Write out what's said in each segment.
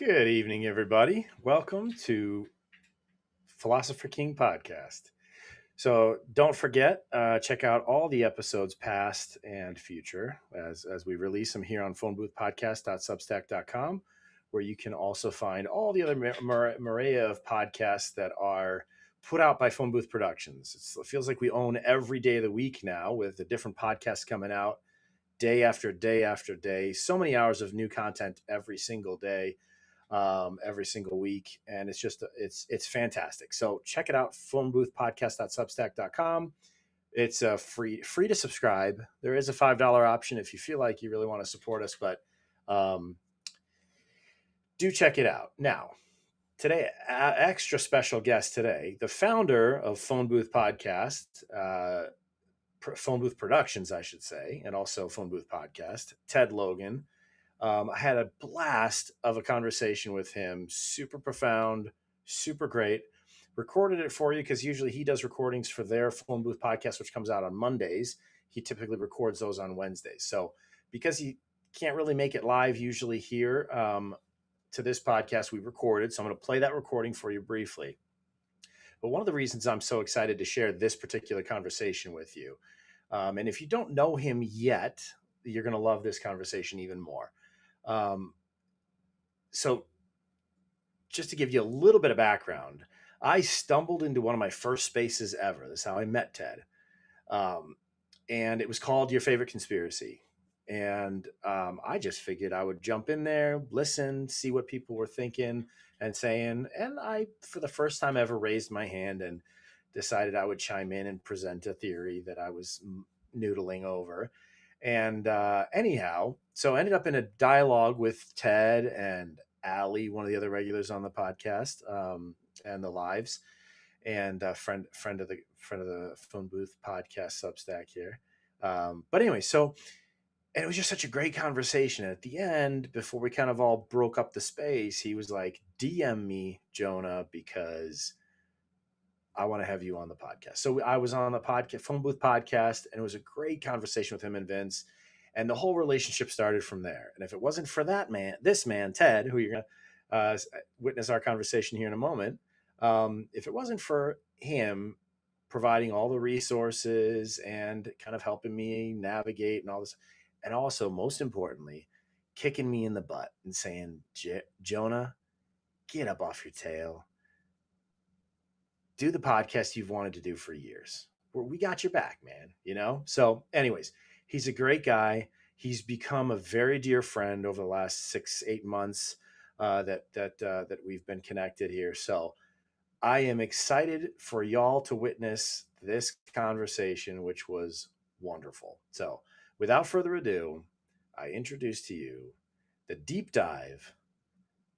Good evening, everybody. Welcome to Philosopher King podcast. So don't forget, check out all the episodes past and future as we release them here on phoneboothpodcast.substack.com, where you can also find all the other array of podcasts that are put out by Phone Booth Productions. It feels like we own every day of the week now with the different podcasts coming out day after day after day. So many hours of new content every single day, every single week, and it's fantastic. So check it out, phoneboothpodcast.substack.com. It's free to subscribe. There is a $5 option if you feel like you really want to support us, but um, do check it out. Now, today, extra special guest today, the founder of Phone Booth Podcast, Phone Booth Productions, I should say, and also Phone Booth Podcast, Ted Logan. I had a blast of a conversation with him. Super profound, super great. Recorded it for you because usually he does recordings for their Phone Booth podcast, which comes out on Mondays. He typically records those on Wednesdays. So because he can't really make it live usually here to this podcast, we recorded. So I'm going to play that recording for you briefly. But one of the reasons I'm so excited to share this particular conversation with you, and if you don't know him yet, you're going to love this conversation even more. So just to give you a little bit of background, I stumbled into one of my first spaces ever. This is how I met Ted. And it was called Your Favorite Conspiracy. And I just figured I would jump in there, listen, see what people were thinking and saying. And I, for the first time ever, raised my hand and decided I would chime in and present a theory that I was noodling over. And anyhow, so I ended up in a dialogue with Ted and Allie, one of the other regulars on the podcast, and the lives, and friend of the Phone Booth podcast Substack here. But anyway, and it was just such a great conversation. And at the end, before we kind of all broke up the space, he was like, "DM me, Jonah, because I want to have you on the podcast." So I was on the podcast, Phone Booth podcast, and it was a great conversation with him and Vince. And the whole relationship started from there. And if it wasn't for this man, Ted, who you're going to witness our conversation here in a moment, if it wasn't for him providing all the resources and kind of helping me navigate and all this, and also, most importantly, kicking me in the butt and saying, Jonah, get up off your tail. Do the podcast you've wanted to do for years. We got your back, man. So anyways, he's a great guy. He's become a very dear friend over the last 6-8 months that we've been connected here. So I am excited for y'all to witness this conversation, which was wonderful. So without further ado, I introduce to you the deep dive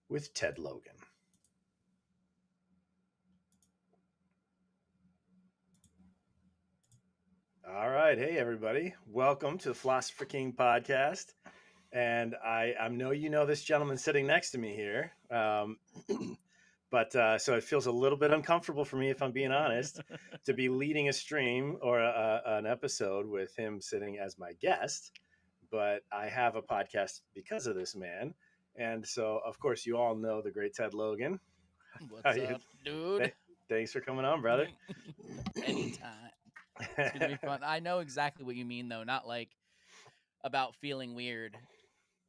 with Ted Logan. All right. Hey, everybody. Welcome to the Philosopher King podcast. And I know you know this gentleman sitting next to me here. But so it feels a little bit uncomfortable for me, if I'm being honest, to be leading a stream or an episode with him sitting as my guest. But I have a podcast because of this man. And so, of course, you all know the great Ted Logan. What's up, dude? Thanks for coming on, brother. Anytime. It's gonna be fun. I know exactly what you mean, though. Not like about feeling weird,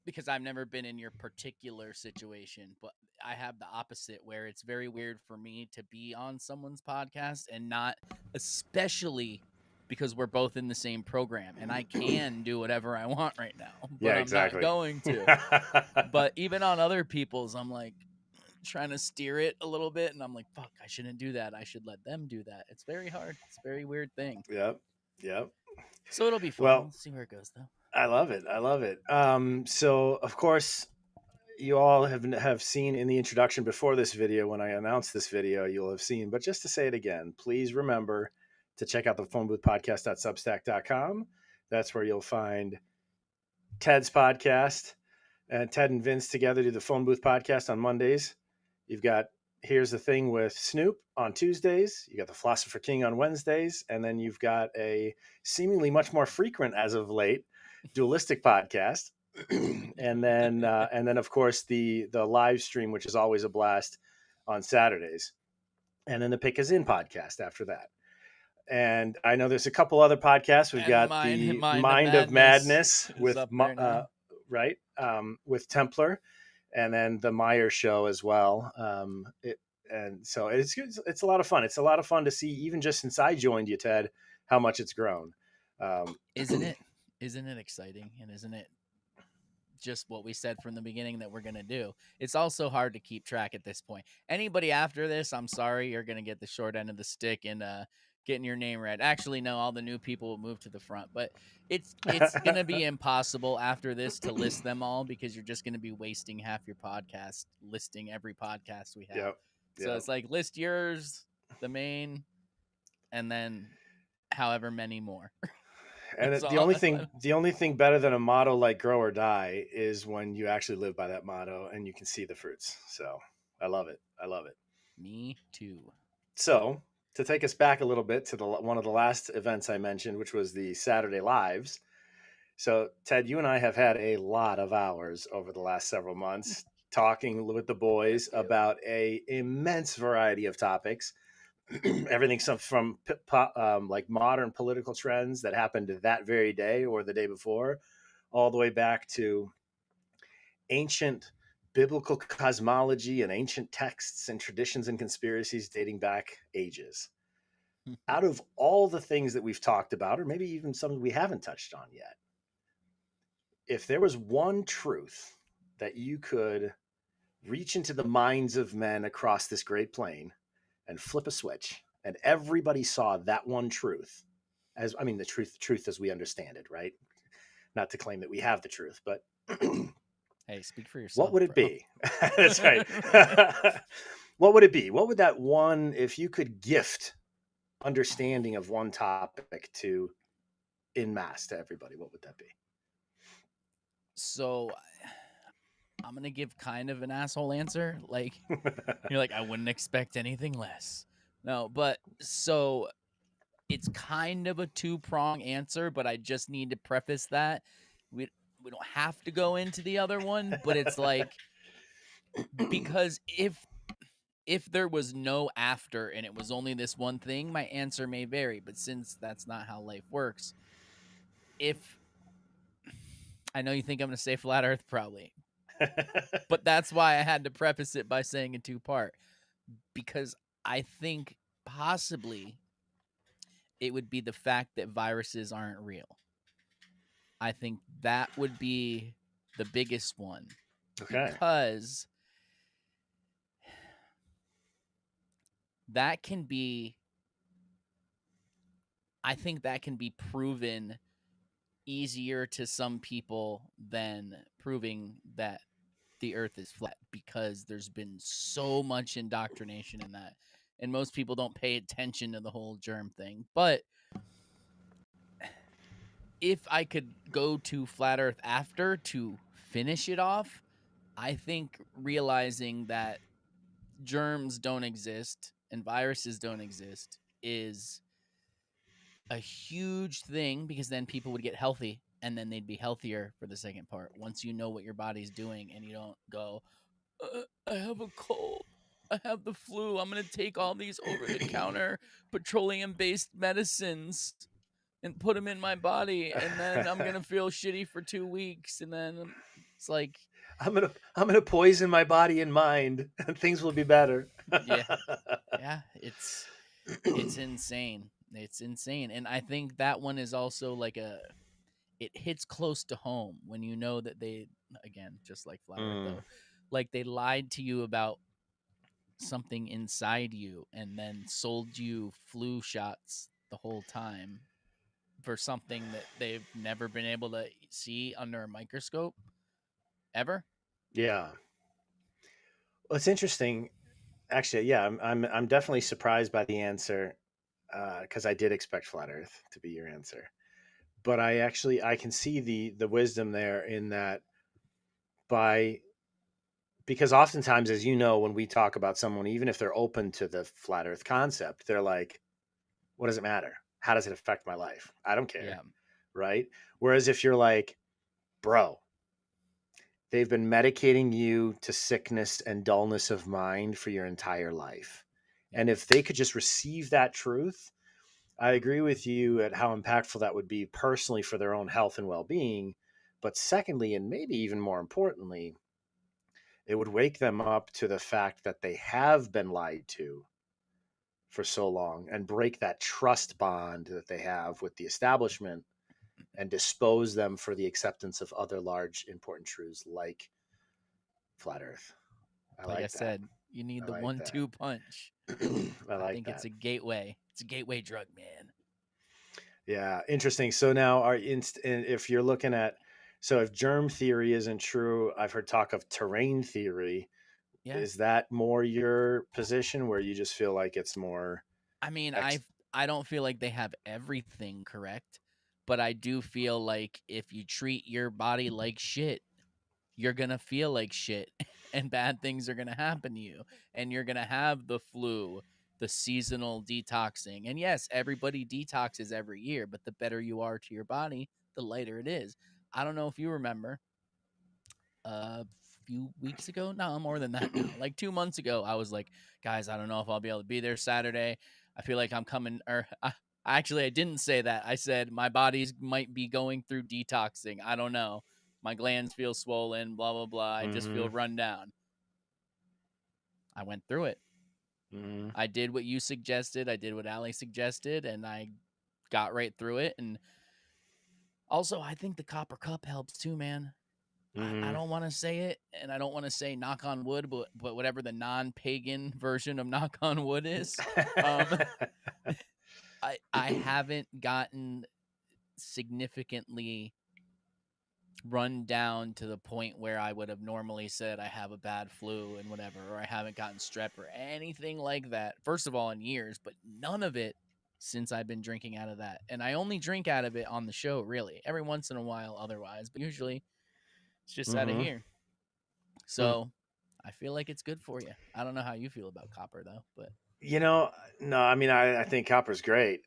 because I've never been in your particular situation, but I have the opposite, where it's very weird for me to be on someone's podcast, and not, especially because we're both in the same program and I can do whatever I want right now, but Yeah, I'm exactly. not going to. But even on other people's, I'm like trying to steer it a little bit, and I'm like, fuck, I shouldn't do that. I should let them do that. It's very hard. It's a very weird thing. Yep. So it'll be fun. Well, We'll see where it goes, though. I love it. So of course, you all have seen in the introduction before this video, when I announced this video, you'll have seen, but just to say it again, please remember to check out the phoneboothpodcast.substack.com. That's where you'll find Ted's podcast, and Ted and Vince together do the Phone Booth podcast on Mondays. You've got Here's the Thing with Snoop on Tuesdays. You got the Philosopher King on Wednesdays. And then you've got a seemingly much more frequent as of late dualistic podcast and then of course the live stream, which is always a blast on Saturdays, and then the Pick Is In podcast after that. And I know there's a couple other podcasts. We've And got mind the mind of Mind of madness Madness is with up there now. right with Templar, and then the Meyer Show as well. And so it's a lot of fun. It's a lot of fun to see, even just since I joined you, Ted, how much it's grown. Um, Isn't it? Isn't it exciting? And isn't it just what we said from the beginning that we're going to do? It's also hard to keep track at this point. Anybody after this, I'm sorry, you're going to get the short end of the stick and getting your name read. Actually, no, all the new people will move to the front, but it's going to be impossible after this to list them all because you're just going to be wasting half your podcast listing every podcast we have. yep, So yep. it's like list yours, the main, and then however many more. And That's the all. only That's thing, what, the only thing better than a motto like "Grow or Die" is when you actually live by that motto and you can see the fruits. So I love it. I love it. me too. So to take us back a little bit to the one of the last events I mentioned, which was the Saturday Lives. So Ted, you and I have had a lot of hours over the last several months talking with the Have boys you? about a immense variety of topics. Everything from like modern political trends that happened that very day or the day before, all the way back to ancient biblical cosmology and ancient texts and traditions and conspiracies dating back ages. Out of all the things that we've talked about, or maybe even some we haven't touched on yet, if there was one truth that you could reach into the minds of men across this great plain and flip a switch, and everybody saw that one truth, as I mean, the truth as we understand it, right? Not to claim that we have the truth, but Hey, speak for what yourself, would it bro. be? That's right. What would it be? What would that one, if you could gift understanding of one topic to in mass to everybody, what would that be? So I'm gonna give kind of an asshole answer. Like you're like, I wouldn't expect anything less. No, but so it's kind of a two-prong answer, but I just need to preface that we we don't have to go into the other one, but it's like because if there was no after and it was only this one thing, my answer may vary. But since that's not how life works, if I know you think I'm going to say flat Earth, probably, but that's why I had to preface it by saying a two-part because I think possibly it would be the fact that viruses aren't real. I think that would be the biggest one Okay. because that can be, I think that can be proven easier to some people than proving that the earth is flat because there's been so much indoctrination in that. And most people don't pay attention to the whole germ thing. But if I could go to flat earth after to finish it off, I think realizing that germs don't exist and viruses don't exist is a huge thing because then people would get healthy and then they'd be healthier for the second part. Once you know what your body's doing and you don't go, I have a cold. I have the flu. I'm going to take all these over the counter petroleum based medicines and put them in my body. And then I'm going to feel shitty for 2 weeks. And then it's like, I'm gonna poison my body and mind, and things will be better. yeah, yeah, it's insane. It's insane. And I think that one is also like it hits close to home when you know that they, again, just like flat earth Mm, though, like they lied to you about something inside you and then sold you flu shots the whole time for something that they've never been able to see under a microscope ever. yeah. Well, it's interesting. Actually, yeah, I'm definitely surprised by the answer because I did expect flat Earth to be your answer, but I can see the wisdom there in that by because oftentimes, as you know, when we talk about someone, even if they're open to the flat Earth concept, they're like, "What does it matter? How does it affect my life? I don't care." Yeah. Right? Whereas if you're like, "Bro, they've been medicating you to sickness and dullness of mind for your entire life. Yeah. And if they could just receive that truth, I agree with you at how impactful that would be personally for their own health and well being. But secondly, and maybe even more importantly, it would wake them up to the fact that they have been lied to for so long and break that trust bond that they have with the establishment and dispose them for the acceptance of other large important truths like flat earth. I Like I like that. said, you need I the like 1-2 punch. that. I I like think it's that. a gateway. It's a gateway drug, man. Yeah, interesting. So now if you're looking at, so if germ theory isn't true, I've heard talk of terrain theory. Yeah. Is that more your position where you just feel like it's more I mean, ex I don't feel like they have everything correct, but I do feel like if you treat your body like shit, you're going to feel like shit and bad things are going to happen to you and you're going to have the flu, the seasonal detoxing. And yes, everybody detoxes every year, but the better you are to your body, the lighter it is. I don't know if you remember a few weeks ago, no, more than that now, like 2 months ago, I was like, guys, I don't know if I'll be able to be there Saturday. I feel like I'm coming, or actually, I didn't say that. I said my body's might be going through detoxing. I don't know. My glands feel swollen, blah, blah, blah. I just feel hmm run down. I went through it. hmm I did what you suggested. I did what Allie suggested, and I got right through it. And also, I think the copper cup helps too, man. I hmm don't want to say it, and I don't want to say knock on wood, but whatever the non-pagan version of knock on wood is, um, I haven't gotten significantly run down to the point where I would have normally said I have a bad flu and whatever, or I haven't gotten strep or anything like that. First of all, in years, but none of it since I've been drinking out of that. And I only drink out of it on the show, really, every once in a while, otherwise, but usually it's just out of hmm here. So I feel like it's good for you. I don't know how you feel about copper though, but You know, no, I mean, I think copper's great.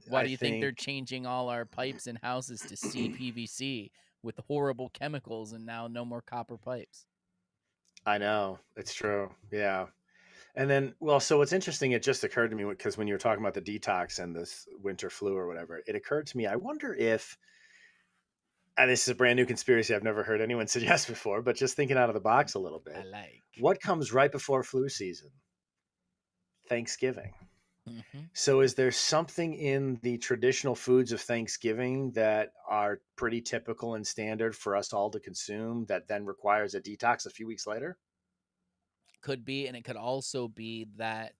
why I do you think they're think changing all our pipes and houses to CPVC with horrible chemicals and now no more copper pipes? I know it's true. Yeah. And then, well, so what's interesting, it just occurred to me because when you were talking about the detox and this winter flu or whatever, it occurred to me, I wonder if, and this is a brand new conspiracy I've never heard anyone suggest before, but just thinking out of the box a little I bit, like. what comes right before flu season? Thanksgiving. Hmm. So, is there something in the traditional foods of Thanksgiving that are pretty typical and standard for us all to consume that then requires a detox a few weeks later? Could be, and it could also be that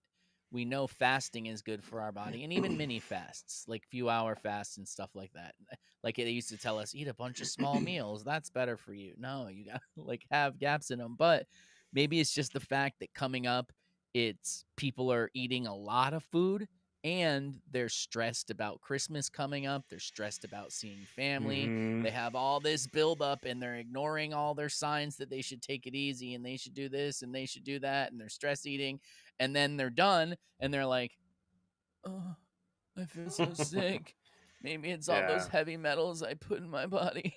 we know fasting is good for our body, and even mini fasts, like few hour fasts and stuff like that. Like they used to tell us, eat a bunch of small meals. That's better for you. No, you got to like have gaps in them. But maybe it's just the fact that coming up, it's people are eating a lot of food and they're stressed about Christmas coming up. They're stressed about seeing family. hmm They have all this buildup and they're ignoring all their signs that they should take it easy and they should do this and they should do that. And they're stress eating. And then they're done and they're like, oh, I feel so sick. Maybe it's all those Yeah. heavy metals I put in my body.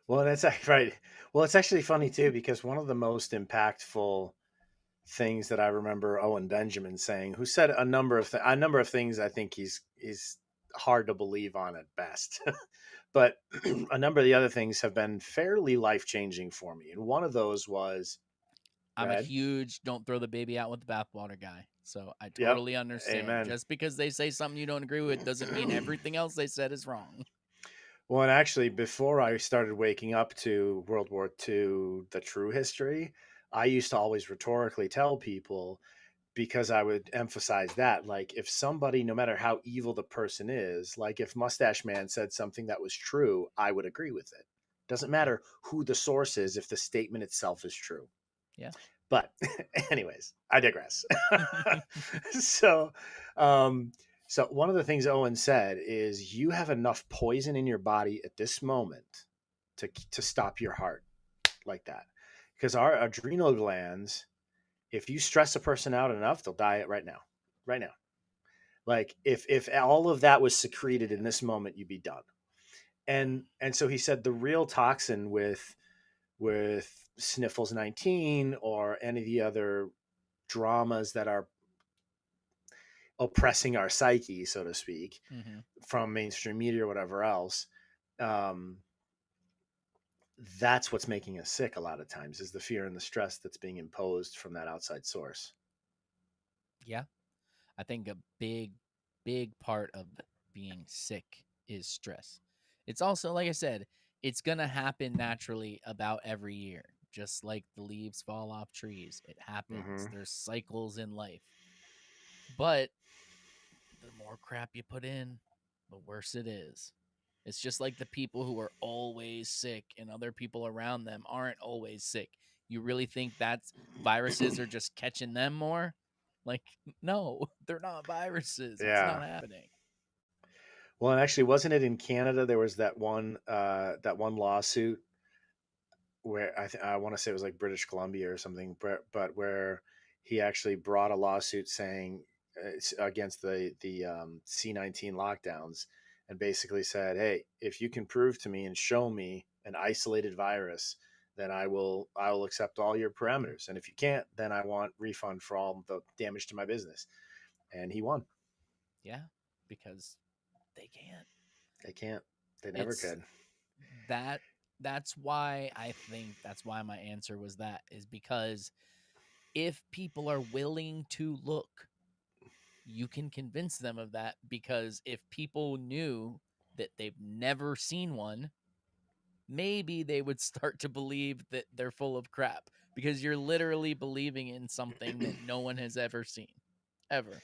Well, that's right. Well, it's actually funny too because one of the most impactful things that I remember Owen Benjamin saying, who said a number of things. I think he's hard to believe on at best, but a number of the other things have been fairly life changing for me. And one of those was, go I'm a ahead. huge don't throw the baby out with the bathwater guy. So I Yep. totally understand. Amen. Just because they say something you don't agree with doesn't mean everything else they said is wrong. Well, and actually, before I started waking up to World War II, the true history, I used to always rhetorically tell people because I would emphasize that, like, if somebody, no matter how evil the person is, like if Mustache Man said something that was true, I would agree with it. Doesn't Yeah. matter who the source is if the statement itself is true. Yeah. But, anyways, I digress. so, um, so one of the things Owen said is you have enough poison in your body at this moment to stop your heart like that, because our adrenal glands, if you stress a person out enough, they'll die right now, right now. Like if all of that was secreted in this moment, you'd be done. And so he said the real toxin with with Sniffles 19 or any of the other dramas that are oppressing our psyche, so to speak, Mm-hmm. from mainstream media or whatever else. Um, that's what's making us sick a lot of times is the fear and the stress that's being imposed from that outside source. Yeah. I think a big part of being sick is stress. It's also, like I said, it's going to happen naturally about every year. Just like the leaves fall off trees, it happens. Mm-hmm. There's cycles in life. But the more crap you put in, the worse it is. It's just like the people who are always sick and other people around them aren't always sick. You really think that's viruses are just catching them more? Like, no, they're not viruses. It's Yeah. not happening. Well, and actually, wasn't it in Canada? There was that one lawsuit where I want to say it was like British Columbia or something, but where he actually brought a lawsuit saying against the C-19 lockdowns, and basically said, "Hey, if you can prove to me and show me an isolated virus, then I will accept all your parameters, and if you can't, then I want refund for all the damage to my business." And he won. Yeah, because they can't. They can't. They never It's could. that that's why I think that's why my answer was that is because if people are willing to look, you can convince them of that because if people knew that they've never seen one, maybe they would start to believe that they're full of crap because you're literally believing in something that no one has ever seen ever.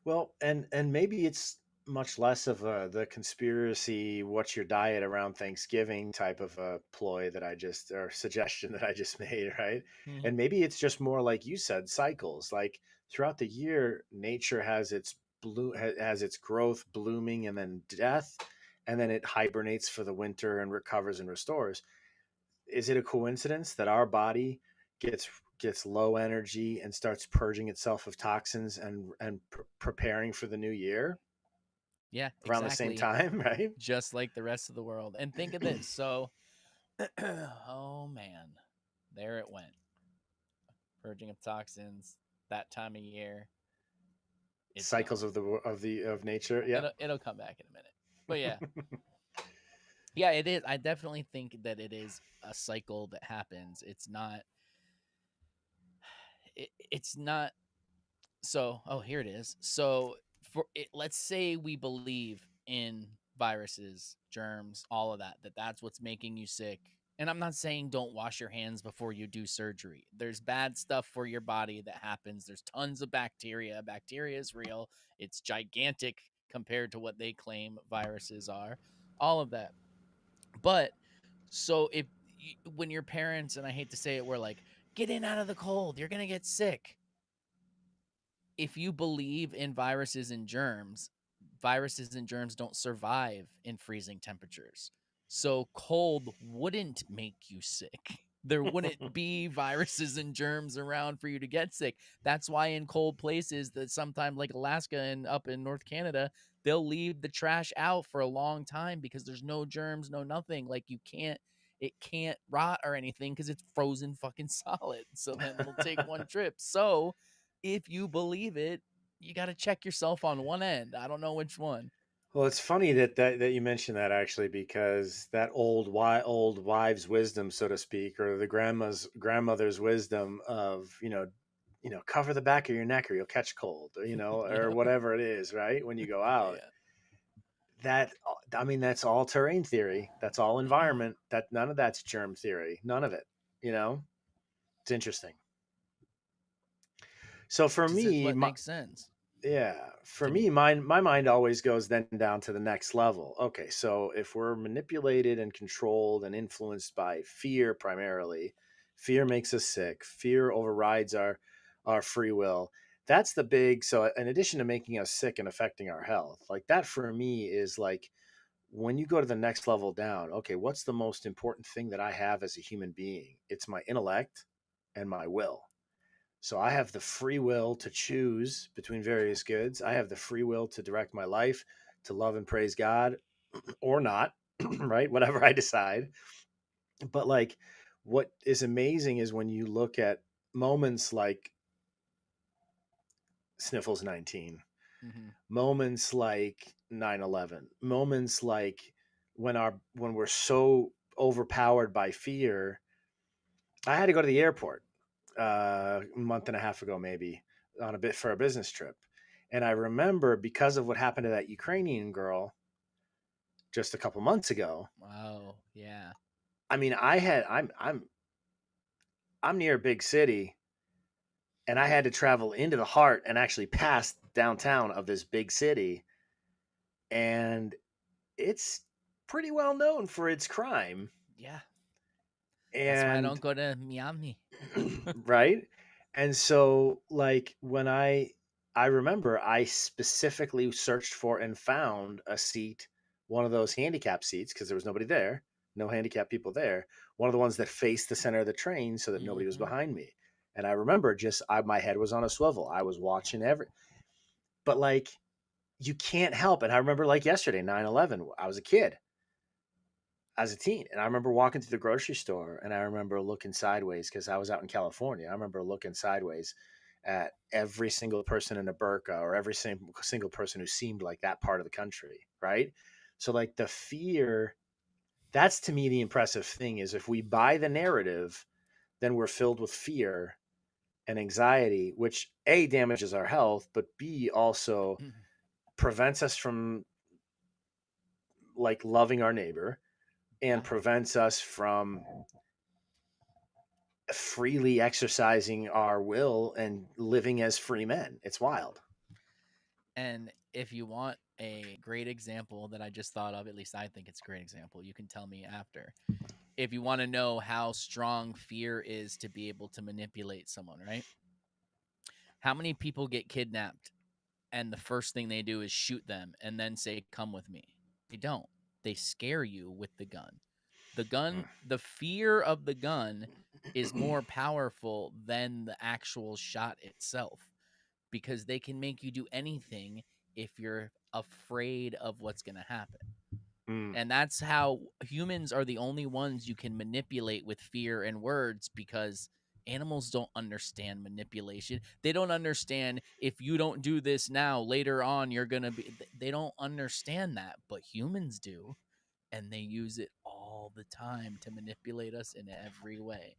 Well, and maybe it's much less of the conspiracy what's your diet around Thanksgiving type of a ploy that I just or suggestion that I just made, right? Mhm. And maybe it's just more like you said, cycles. Like throughout the year, nature has its has its growth, blooming, and then death, and then it hibernates for the winter and recovers and restores. Is it a coincidence that our body gets gets low energy and starts purging itself of toxins and preparing for the new year Yeah, around the same exactly. time, right? Just like the rest of the world. And think of this. So, oh man, there it went. Purging of toxins that time of year. It's Cycles gone. of of nature. Yep. It'll come back in a minute. But yeah, yeah, it is. I definitely think that it is a cycle that happens. It's not so oh here it is. So for it, let's say we believe in viruses, germs, all of that's what's making you sick. And I'm not saying don't wash your hands before you do surgery. There's bad stuff for your body that happens. There's tons of bacteria. Bacteria is real. It's gigantic compared to what they claim viruses are. All of that. But so if when your parents, and I hate to say it, were like, get in out of the cold, you're going to get sick, if you believe in viruses and germs don't survive in freezing temperatures. So cold wouldn't make you sick. There wouldn't be viruses and germs around for you to get sick. That's why in cold places that sometimes like Alaska and up in North Canada, they'll leave the trash out for a long time because there's no germs, no nothing. Like it can't rot or anything because it's frozen fucking solid. So then it'll take one trip. So if you believe it, you got to check yourself on one end. I don't know which one. Well, it's funny that you mentioned that actually because that old wives' wisdom, so to speak, or the grandmother's wisdom of cover the back of your neck or you'll catch cold, or, or Yeah. whatever it is, right? When you go out, Yeah. that I mean that's all terrain theory. That's all environment. That none of that's germ theory. None of it. You know, it's interesting. So for Because it's me, what makes sense yeah, for to me, me. my mind always goes then down to the next level. Okay, so if we're manipulated and controlled and influenced by fear primarily, fear makes us sick. Fear overrides our free will. That's the big. So in addition to making us sick and affecting our health, like that for me is like when you go to the next level down. Okay, what's the most important thing that I have as a human being? It's my intellect and my will. So I have the free will to choose between various goods. I have the free will to direct my life to love and praise God or not, right? Whatever I decide. But like what is amazing is when you look at moments like Sniffles 19, Mm-hmm. moments like 9/11, moments like when we're so overpowered by fear. I had to go to the airport a month and a half ago, maybe on a bit for a business trip, and I remember because of what happened to that Ukrainian girl just a couple months ago. Oh, yeah. I mean, I'm near a big city, and I had to travel into the heart and actually pass downtown of this big city, and it's pretty well known for its crime. Yeah. That's why I don't And go to Miami. right? And so like when I remember I specifically searched for and found a seat, one of those handicap seats because there was nobody there, no handicap people there, one of the ones that faced the center of the train so that nobody was Mm-hmm. behind me. And I remember my head was on a swivel. I was watching but like you can't help it. I remember like yesterday, 9/11. I was a kid as a teen. And I remember walking through the grocery store and I remember looking sideways because I was out in California. I remember looking sideways at every single person in a burqa or every single person who seemed like that part of the country. Right. So, like, the fear, that's to me the impressive thing is if we buy the narrative, then we're filled with fear and anxiety, which A, damages our health, but B, also prevents us from like loving our neighbor and Yeah. prevents us from freely exercising our will and living as free men. It's wild. And if you want a great example that I just thought of, at least I think it's a great example, you can tell me after. If you want to know how strong fear is to be able to manipulate someone, right? How many people get kidnapped and the first thing they do is shoot them and then say, "Come with me"? They don't. They scare you with the gun. The fear of the gun is more powerful than the actual shot itself because they can make you do anything if you're afraid of what's going to happen. Mm, And that's how humans are the only ones you can manipulate with fear and words because animals don't understand manipulation. They don't understand if you don't do this now, later on, you're going to be. They don't understand that, but humans do. And they use it all the time to manipulate us in every way.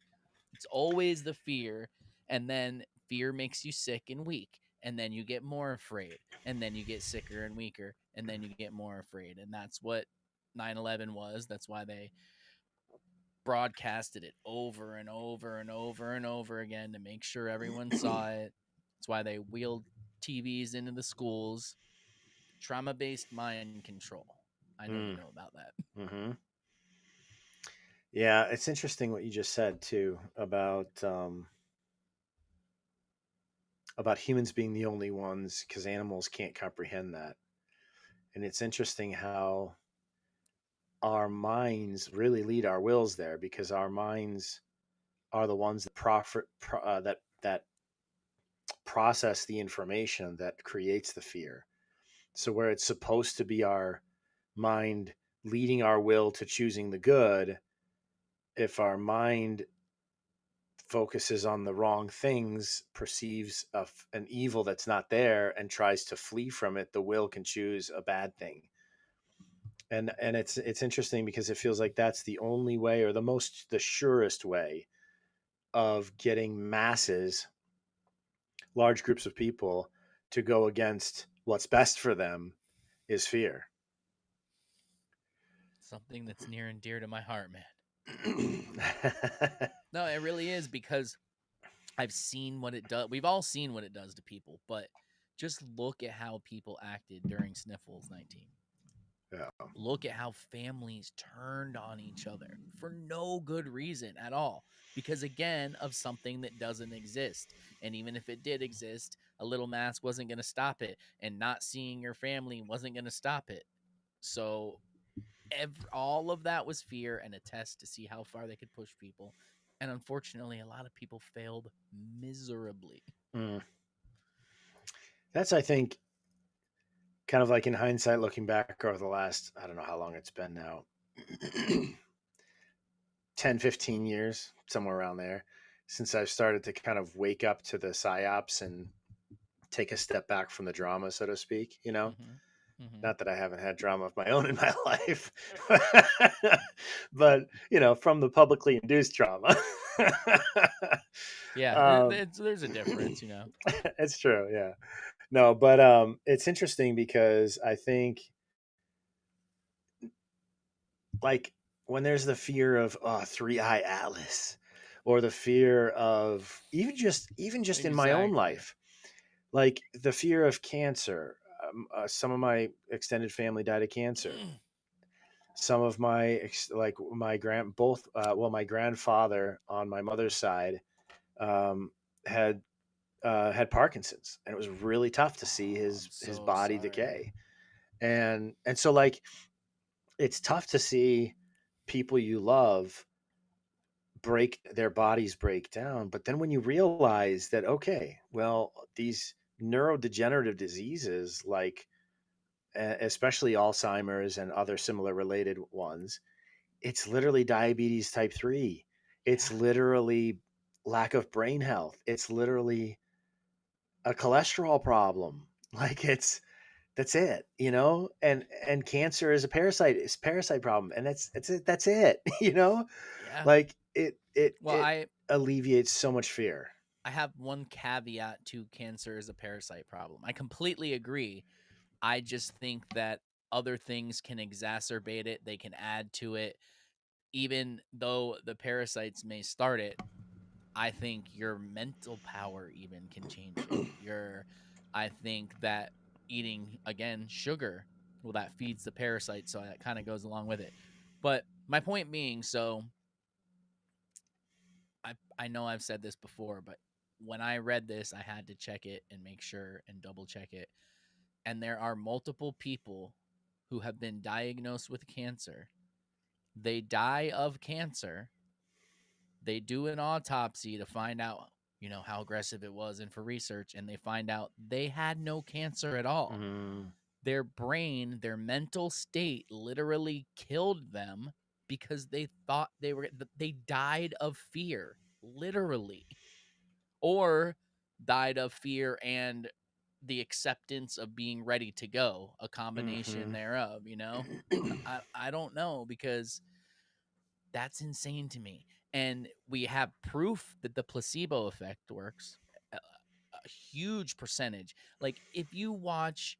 It's always the fear, and then fear makes you sick and weak, and then you get more afraid, and then you get sicker and weaker, and then you get more afraid. And that's what 9/11 was. That's why they broadcasted it over and over and over and over again to make sure everyone saw it. That's why they wheeled TVs into the schools. Trauma based mind control. I know you mm, know about that. hmm. Yeah, it's interesting what you just said too about humans being the only ones because animals can't comprehend that. And it's interesting how our minds really lead our wills there because our minds are the ones that that process the information that creates the fear. So where it's supposed to be our mind leading our will to choosing the good, if our mind focuses on the wrong things, perceives an evil that's not there, and tries to flee from it, the will can choose a bad thing. And it's interesting because it feels like that's the only way or the surest way of getting masses, large groups of people, to go against what's best for them is fear. Something that's near and dear to my heart, man. No, it really is because I've seen what it does. We've all seen what it does to people, but just look at how people acted during Sniffles 19. Yeah. Look at how families turned on each other for no good reason at all. Because again, of something that doesn't exist. And even if it did exist, a little mask wasn't going to stop it. And not seeing your family wasn't going to stop it. So all of that was fear and a test to see how far they could push people. And unfortunately, a lot of people failed miserably. Mm. That's, I think, kind of like in hindsight, looking back over the last, I don't know how long it's been now, 10, 15 years, somewhere around there, since I've started to kind of wake up to the psyops and take a step back from the drama, so to speak, you know? Mm-hmm. Mm-hmm. Not that I haven't had drama of my own in my life, but, from the publicly induced drama. Yeah, um, there's a difference, you know. it's true. Yeah. No, but it's interesting because I think, like, when there's the fear of Three Eye Atlas, or the fear of even just in my own Exactly. life, like the fear of cancer. Some of my extended family died of cancer. Some of like my my grandfather on my mother's side um, had had Parkinson's, and it was really tough to see Oh, I'm his so body sorry. decay. And so, like, it's tough to see people you love their bodies break down. But then when you realize that, okay, well, these neurodegenerative diseases, like especially Alzheimer's and other similar related ones, it's literally diabetes type 3. It's Yeah. literally lack of brain health. It's literally a cholesterol problem. Like, that's it. And cancer is a parasite. It's a parasite problem, and that's it. Yeah. Like, it Well, alleviates so much fear. I have one caveat to cancer as a parasite problem. I completely agree. I just think that other things can exacerbate it. They can add to it. Even though the parasites may start it, I think your mental power even can change it. I think that eating, again, sugar, well, that feeds the parasite, so that kind of goes along with it. But my point being, so I know I've said this before, but when I read this, I had to check it and make sure and double check it. And there are multiple people who have been diagnosed with cancer. They die of cancer. They do an autopsy to find out, how aggressive it was and for research, and they find out they had no cancer at all. Mm, Their brain, their mental state literally killed them because they thought they died of fear, literally, or died of fear and the acceptance of being ready to go, a combination hmm thereof. I don't know, because that's insane to me. And we have proof that the placebo effect works. A huge percentage. Like, if you watch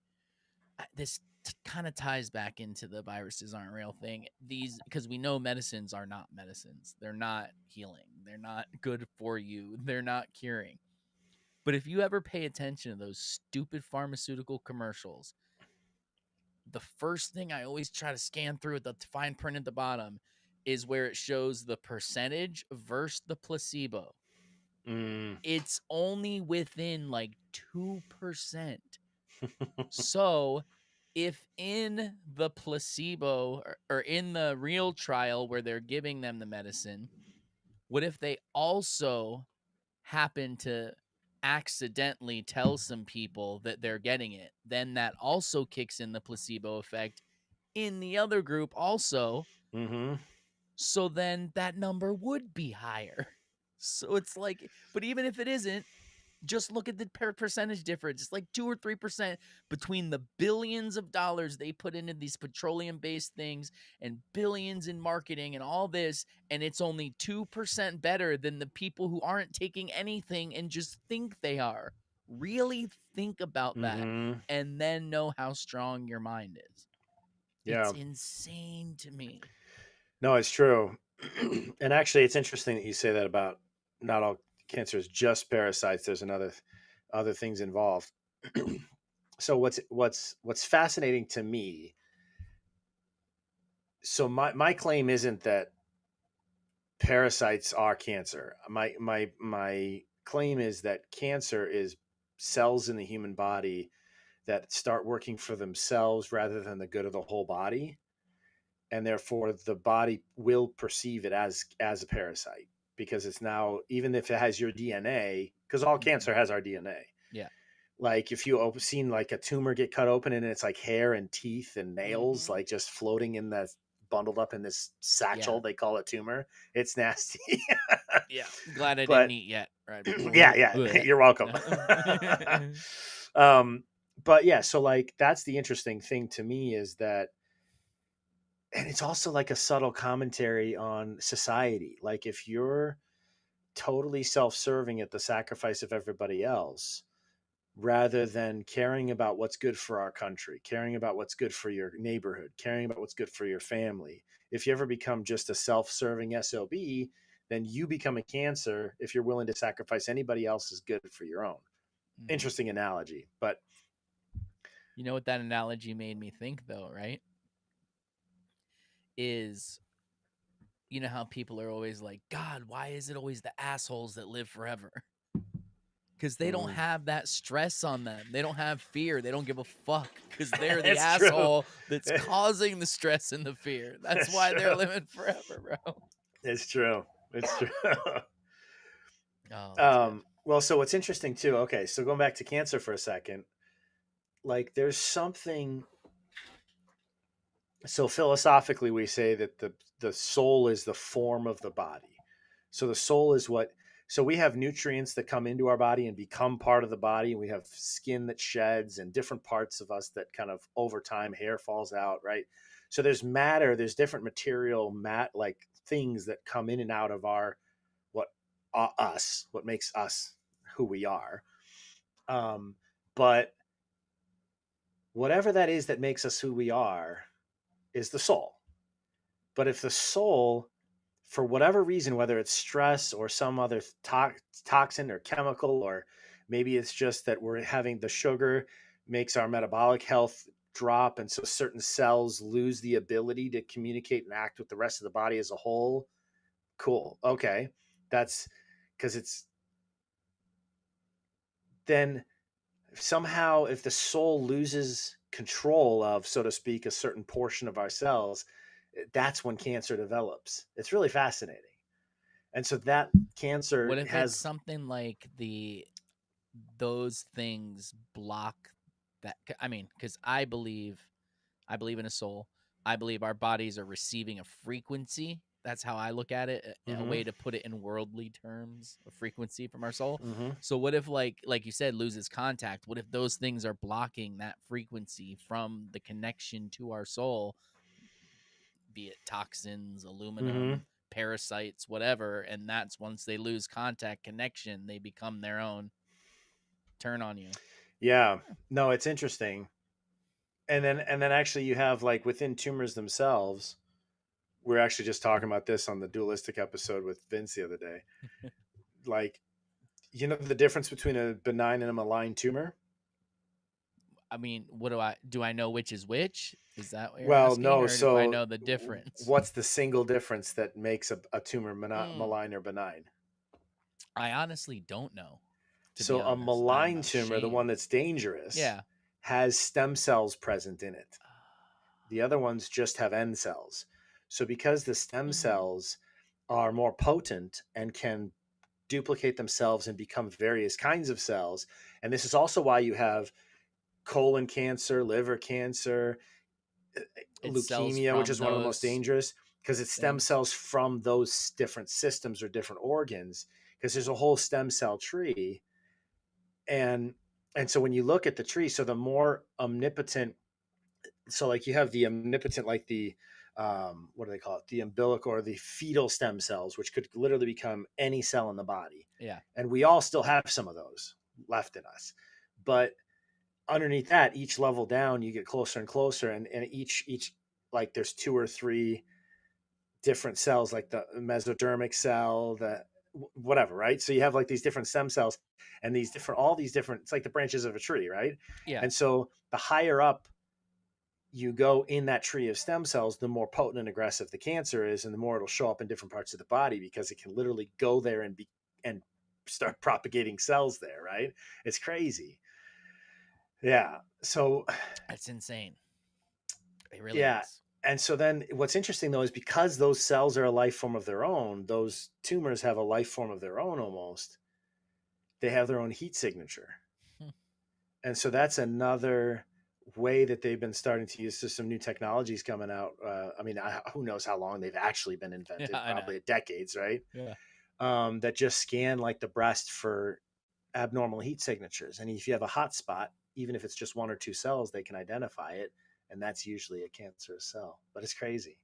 this, kind of ties back into the viruses aren't real thing. These, because we know medicines are not medicines. They're not healing. They're not good for you. They're not curing. But if you ever pay attention to those stupid pharmaceutical commercials, the first thing I always try to scan through the fine print at the bottom is where it shows the percentage versus the placebo. mm. It's only within like 2%. So, if in the placebo, or in the real trial where they're giving them the medicine, what if they also happen to accidentally tell some people that they're getting it? Then that also kicks in the placebo effect in the other group also. hmm So then that number would be higher. So it's like, but even if it isn't, just look at the percentage difference. It's like 2 or 3% between the billions of dollars they put into these petroleum based things and billions in marketing and all this. And it's only 2% better than the people who aren't taking anything and just think they are. Really think about that, hmm and then know how strong your mind is. It's Yeah. insane to me. No, it's true. And actually, it's interesting that you say that about not all cancer is just parasites. There's other things involved. So what's fascinating to me. So my claim isn't that parasites are cancer. My claim is that cancer is cells in the human body that start working for themselves rather than the good of the whole body, and therefore the body will perceive it as a parasite, because it's now, even if it has your DNA, because all Mm-hmm. cancer has our DNA. Yeah. Like, if you seen like a tumor get cut open and it's like hair and teeth and nails Mm-hmm. like just floating in the bundled up in this Yeah. satchel they call a tumor. It's nasty. Yeah. Glad I didn't But eat yet. Or I'd be yeah, like, yeah, "Bleh." you're welcome. No. um, but yeah, so like that's the interesting thing to me is that, and it's also like a subtle commentary on society. Like if you're totally self-serving at the sacrifice of everybody else, rather than caring about what's good for our country, caring about what's good for your neighborhood, caring about what's good for your family. If you ever become just a self-serving SOB, then you become a cancer if you're willing to sacrifice anybody else's good for your own. Mhm. Interesting analogy, but You know what that analogy made me think, though, right? Is you know how people are always like, God, why is it always the assholes that live forever? Because they don't mm, have that stress on them. They don't have fear. They don't give a fuck because they're the it's true. asshole that's causing the stress and the fear. That's It's why they're true. living forever, bro. It's true. It's true. Oh, that's good. Well, so what's interesting too, okay, so going back to cancer for a second, like there's something, so philosophically we say that the soul is the form of the body. So the soul is what, so we have nutrients that come into our body and become part of the body, and we have skin that sheds and different parts of us that kind of over time hair falls out, right? So there's matter, there's different material like things that come in and out of our what us, what makes us who we are. um but whatever that is that makes us who we are is the soul. But if the soul, for whatever reason, whether it's stress or some other toxin or chemical, or maybe it's just that we're having the sugar makes our metabolic health drop, and so certain cells lose the ability to communicate and act with the rest of the body as a whole. Cool. Okay. That's because it's then somehow if the soul loses control of, so to speak, a certain portion of our cells, that's when cancer develops. It's really fascinating. And so that cancer What if it's has, something like those things block that? I mean, because I believe in a soul. I believe our bodies are receiving a frequency. That's how I look at it. A mm-hmm, way to put it in worldly terms, a frequency from our soul. mm-hmm, So what if like you said loses contact? What if those things are blocking that frequency from the connection to our soul, be it toxins, mm-hmm. aluminum, parasites, whatever, and that's once they lose contact connection, they become their own turn on you. Yeah, no, it's interesting. And then actually you have like within tumors themselves, we're actually just talking about this on the dualistic episode with Vince the other day. Like, you know the difference between a benign and a malign tumor? I mean, what do I know which is which? Is that what you're Well, asking, no. or if I So, know the difference? what's the single difference that makes a tumor Mm, malign or benign? I honestly don't know. To be So, a honest, I'm malign tumor, the one ashamed. that's dangerous, Yeah. has stem cells present in it. The other ones just have end cells. So, because the stem Mm-hmm. cells are more potent and can duplicate themselves and become various kinds of cells, and this is also why you have colon cancer, liver cancer, It sells leukemia, which from is one of the most those dangerous, because it's stem things. cells from those different systems or different organs, because there's a whole stem cell tree. and and so when you look at the tree, so the more omnipotent, so like you have the omnipotent, like the what do they call it, the umbilical or the fetal stem cells, which could literally become any cell in the body, Yeah. and we all still have some of those left in us. But underneath that, each level down you get closer and closer, and each like there's two or three different cells, like the mesodermic cell, the whatever, right? So you have like these different stem cells, and these different, all these different, it's like the branches of a tree, right? Yeah. And so the higher up you go in that tree of stem cells, the more potent and aggressive the cancer is, and the more it'll show up in different parts of the body, because it can literally go there and start propagating cells there, right? It's crazy. Yeah. So That's insane. It really yeah. is. And so then what's interesting though is because those cells are a life form of their own, those tumors have a life form of their own almost. They have their own heat signature. Hmm. And so that's another way that they've been starting to use some new technologies coming out. I mean, who knows how long they've actually been Yeah, invented? I know. Probably decades, right? Yeah. That just scan like the breast for abnormal heat signatures, and if you have a hot spot, even if it's just one or two cells, they can identify it, and that's usually a cancerous cell. But it's crazy.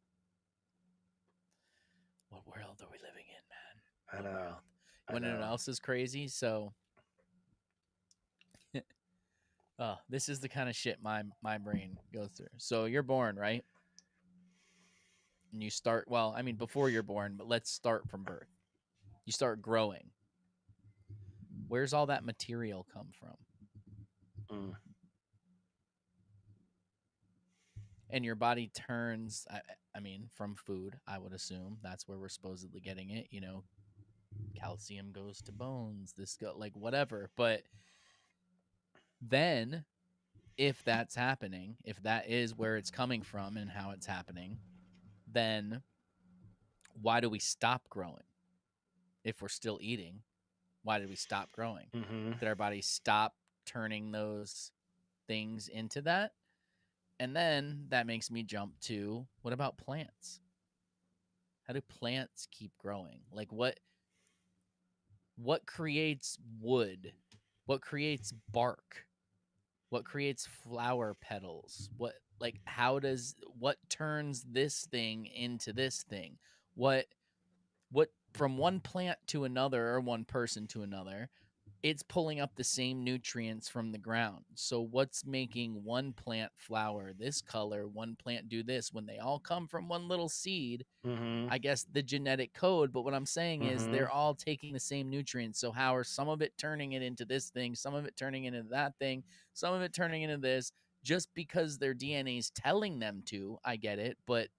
What world are we living in, man? I What know. world? You I want to know know. what else is crazy? So, oh, this is the kind of shit my brain goes through. So you're born, right? And you start, well, I mean, before you're born, but let's start from birth. You start growing. Where's all that material come from? Mm. And your body turns, I mean, from food, I would assume. That's where we're supposedly getting it. You know, calcium goes to bones, this go like whatever. But then if that's happening, if that is where it's coming from and how it's happening, then why do we stop growing? If we're still eating, why did we stop growing? Hmm. Did our body stop turning those things into that? And then that makes me jump to, what about plants? How do plants keep growing? Like what creates wood? What creates bark? What creates flower petals? What turns this thing into this thing? What from one plant to another, or one person to another, it's pulling up the same nutrients from the ground. So what's making one plant flower this color, one plant do this, when they all come from one little seed? Hmm. I guess the genetic code, but what I'm saying is Hmm. they're all taking the same nutrients. So how are some of it turning it into this thing, some of it turning it into that thing, some of it turning into this, just because their DNA is telling them to? I get it, but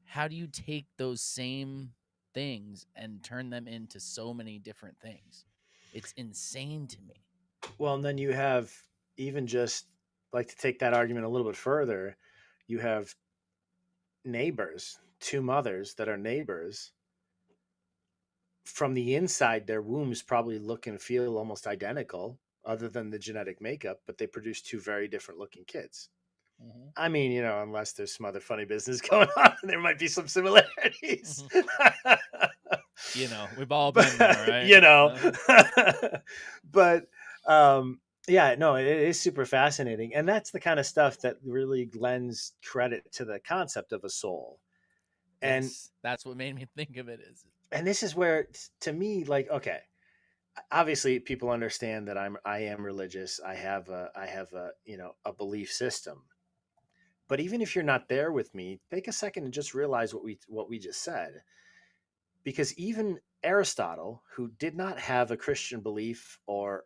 how do you take those same things and turn them into so many different things? It's insane to me. Well, and then you have, even just like, to take that argument a little bit further, you have neighbors, two mothers that are neighbors. From the inside, their wombs probably look and feel almost identical, other than the genetic makeup, but they produce two very different looking kids. Mm-hmm. I mean, unless there's some other funny business going on, there might be some similarities. Mm-hmm. We've all been there, But, right? but yeah, no, it is super fascinating. And that's the kind of stuff that really lends credit to the concept of a soul. And Yes, that's what made me think of it. Is and this is where, to me, like, okay, obviously people understand that I am religious. I have a a belief system. But even if you're not there with me, take a second and just realize what we just said. Because even Aristotle, who did not have a Christian belief, or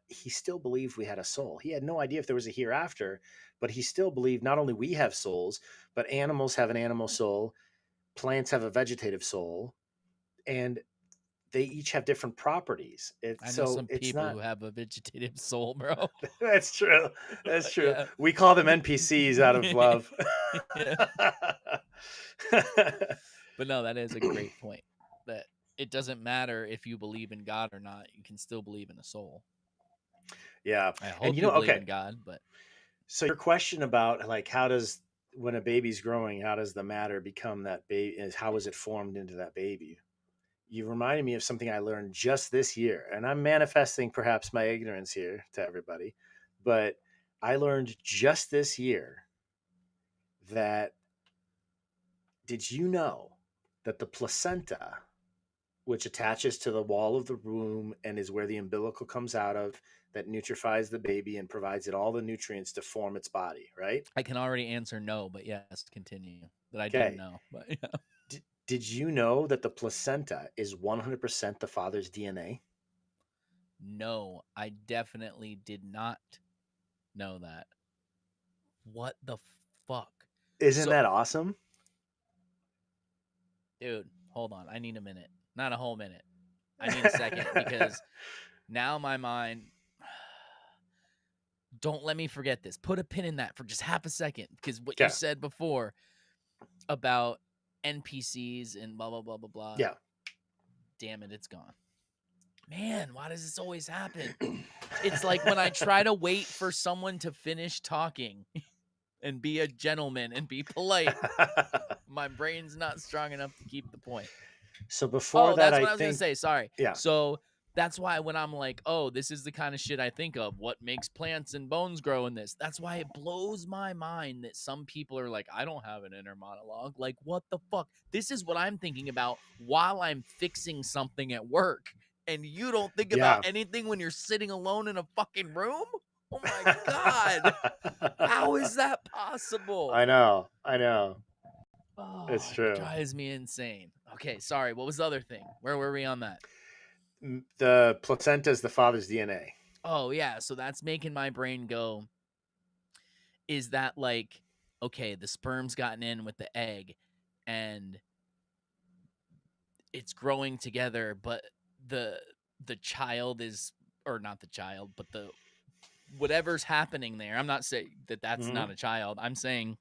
he still believed we had a soul. He had no idea if there was a hereafter, but he still believed not only we have souls, but animals have an animal soul, plants have a vegetative soul, and they each have different properties. I know some It's people who not. have a vegetative soul, bro. That's true. That's true. Yeah. We call them NPCs out of love. Yeah. But no, that is a great point. That it doesn't matter if you believe in God or not, you can still believe in a soul. Yeah. I And hope you believe okay. in God, but So your question about, like, how does, when a baby's growing, how does the matter become that baby? Is how is it formed into that baby? You reminded me of something I learned just this year, and I'm manifesting perhaps my ignorance here to everybody, but I learned just this year that, did you know that the placenta, which attaches to the wall of the womb and is where the umbilical comes out of, that nutrifies the baby and provides it all the nutrients to form its body, right? I can already answer no, but yes, continue. That I didn't Okay. know. But yeah. Did you know that the placenta is 100% the father's DNA? No, I definitely did not know that. What the fuck? Isn't So, that awesome? dude, hold on. I need a minute. Not a whole minute. I need a second because now my mind, don't let me forget this. Put a pin in that for just half a second, because what you Okay. said before about NPCs and blah blah blah blah blah. Yeah. Damn it, it's gone. Man, why does this always happen? It's like when I try to wait for someone to finish talking and be a gentleman and be polite, my brain's not strong enough to keep the point. So before Oh, that, that's I what I was gonna think, say. Sorry. yeah, So that's why when I'm like, oh, this is the kind of shit I think of. What makes plants and bones grow in this? That's why it blows my mind that some people are like, I don't have an inner monologue. Like, what the fuck? This is what I'm thinking about while I'm fixing something at work. And you don't think about yeah. anything when you're sitting alone in a fucking room? Oh my God. How is that possible? I know, I know. Oh, It's it true. drives me insane. Okay, sorry. What was the other thing? Where were we on that? The placenta is the father's DNA. Oh, yeah. So that's making my brain go, is that like, okay, the sperm's gotten in with the egg and it's growing together, but the the child is, or not the child, but the whatever's happening there. I'm not saying that that's Hmm. not a child. I'm saying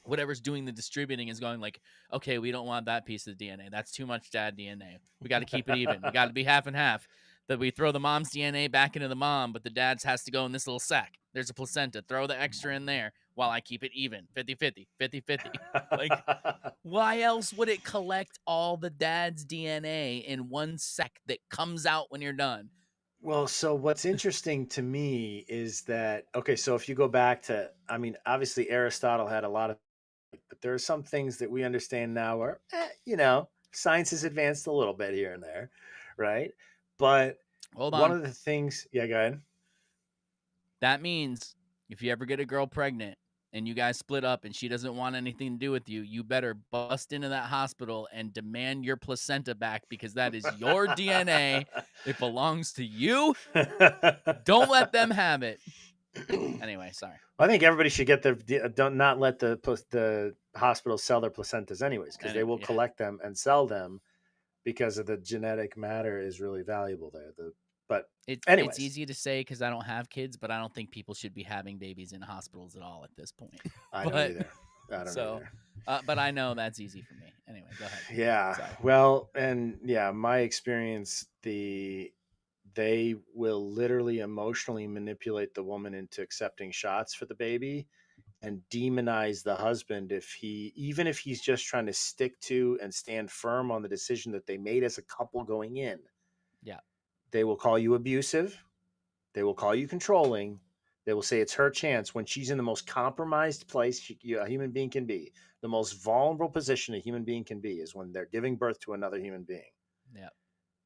whatever's doing the distributing is going like, okay, we don't want that piece of DNA. That's too much dad DNA. We got to keep it even. We got to be half and half. That we throw the mom's DNA back into the mom, but the dad's has to go in this little sack. There's a placenta. Throw the extra in there while I keep it even. 50-50, 50-50. Like, why else would it collect all the dad's DNA in one sack that comes out when you're done? Well, so what's interesting to me is that, okay, so if you go back to, I mean, obviously Aristotle had a lot of, but there are some things that we understand now where, science has advanced a little bit here and there, right? But Hold one on. of the things, yeah, go ahead. That means if you ever get a girl pregnant and you guys split up and she doesn't want anything to do with you, you better bust into that hospital and demand your placenta back because that is your DNA. It belongs to you. Don't let them have it. Anyway, sorry. I think everybody should get their don't not let the hospitals sell their placentas anyways, because they Anyway, will yeah. collect them and sell them because of the genetic matter is really valuable there. But It's anyways, easy to say because I don't have kids, but I don't think people should be having babies in hospitals at all at this point. I don't But either. I don't so, either. but I know that's easy for me. Anyway, go ahead. Yeah. Sorry. Well, and yeah, my experience, they will literally emotionally manipulate the woman into accepting shots for the baby and demonize the husband if he even if he's just trying to stick to and stand firm on the decision that they made as a couple going in. Yeah. They will call you abusive, they will call you controlling, they will say it's her chance when she's in the most compromised place a human being can be. The most vulnerable position a human being can be is when they're giving birth to another human being. Yeah.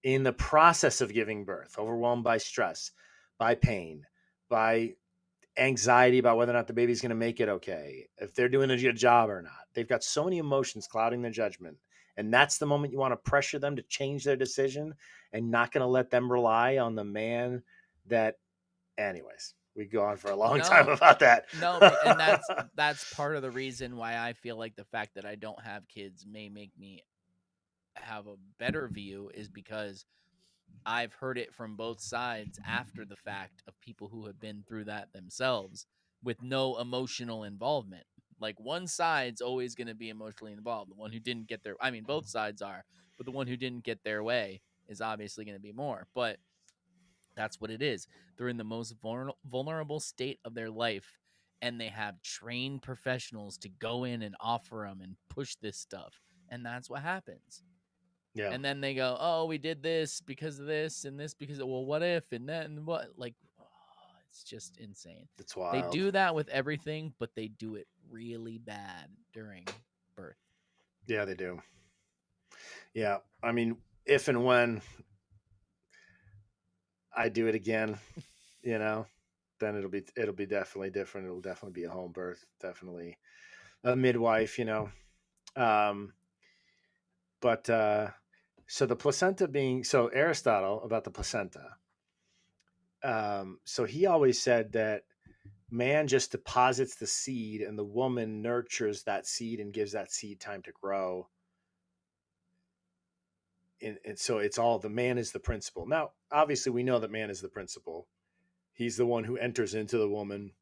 In the process of giving birth, overwhelmed by stress, by pain, by anxiety about whether or not the baby's going to make it okay, if they're doing a good job or not. They've got so many emotions clouding their judgment. And that's the moment you want to pressure them to change their decision and not going to let them rely on the man that, anyways, we go on for a long time No, about that. no, and that's part of the reason why I feel like the fact that I don't have kids may make me have a better view is because I've heard it from both sides after the fact of people who have been through that themselves with no emotional involvement. Like one side's always going to be emotionally involved. The one who didn't get their, I mean, both sides are, but the one who didn't get their way is obviously going to be more. But that's what it is. They're in the most vulnerable state of their life, and they have trained professionals to go in and offer them and push this stuff. And that's what happens. Yeah, And then they go, "Oh, we did this because of this and this because of, well, what if and that and what?" Like, oh, it's just insane. it's They wild. do that with everything, but they do it really bad during birth. Yeah, they do. Yeah. I mean, if and when I do it again, you know, then it'll be definitely different. It'll definitely be a home birth, definitely a midwife, Um, but so the placenta being so Aristotle about the placenta. So he always said that man just deposits the seed and the woman nurtures that seed and gives that seed time to grow. And so it's all the man is the principal. Now, obviously, we know that man is the principal. He's the one who enters into the woman.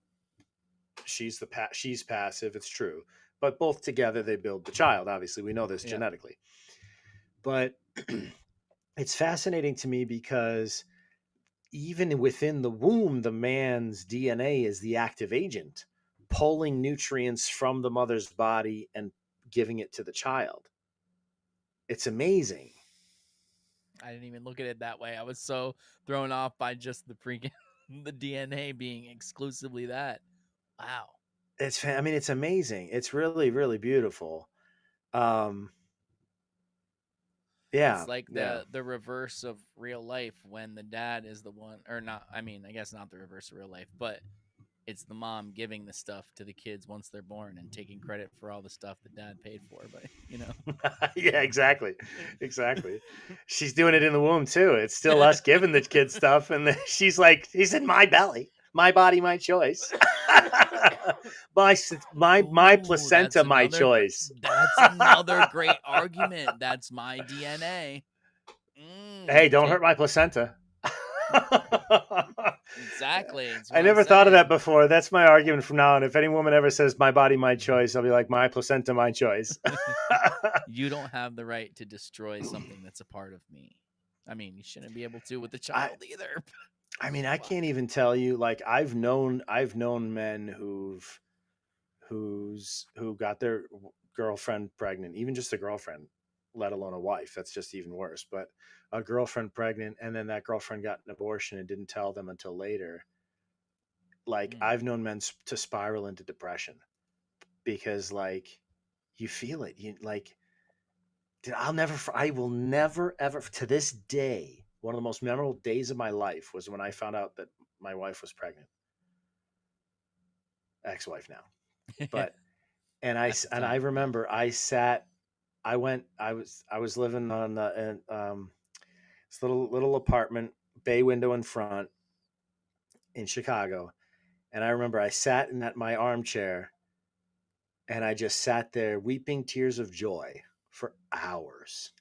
She's passive. It's true, but both together they build the child. Obviously, we know this Yeah. genetically. But it's fascinating to me because even within the womb, the man's DNA is the active agent, pulling nutrients from the mother's body and giving it to the child. It's amazing. I didn't even look at it that way. I was so thrown off by just the freaking the DNA being exclusively that. Wow. I mean, it's amazing. It's really, really beautiful. Um, It's yeah, like yeah. the reverse of real life when the dad is the one, or not. I mean, I guess not the reverse of real life, but it's the mom giving the stuff to the kids once they're born and taking credit for all the stuff that dad paid for. But Yeah, exactly. Exactly. She's doing it in the womb too. It's still us giving the kid stuff. And then she's like, he's in my belly, my body, my choice. My Ooh, placenta, my choice. that's another great argument. That's my DNA. Hey, don't Take hurt my placenta. exactly. It's I what I'm never thought of that saying. before. That's my argument from now on. If any woman ever says my body, my choice, I'll be like, my placenta, my choice. You don't have the right to destroy something that's a part of me. I mean, you shouldn't be able to with the I child either. I mean, I Fuck. can't even tell you. Like, I've known men who got their girlfriend pregnant, even just a girlfriend, let alone a wife. That's just even worse. But a girlfriend pregnant, and then that girlfriend got an abortion and didn't tell them until later. Like, Mm. I've known men to spiral into depression because, like, you feel it. You like, dude, I will never ever to this day. One of the most memorable days of my life was when I found out that my wife was pregnant, ex-wife now. But At the and I time, yeah. remember I sat I was living on this little apartment, bay window in front in Chicago, and I remember I sat in that my armchair and I just sat there weeping tears of joy for hours.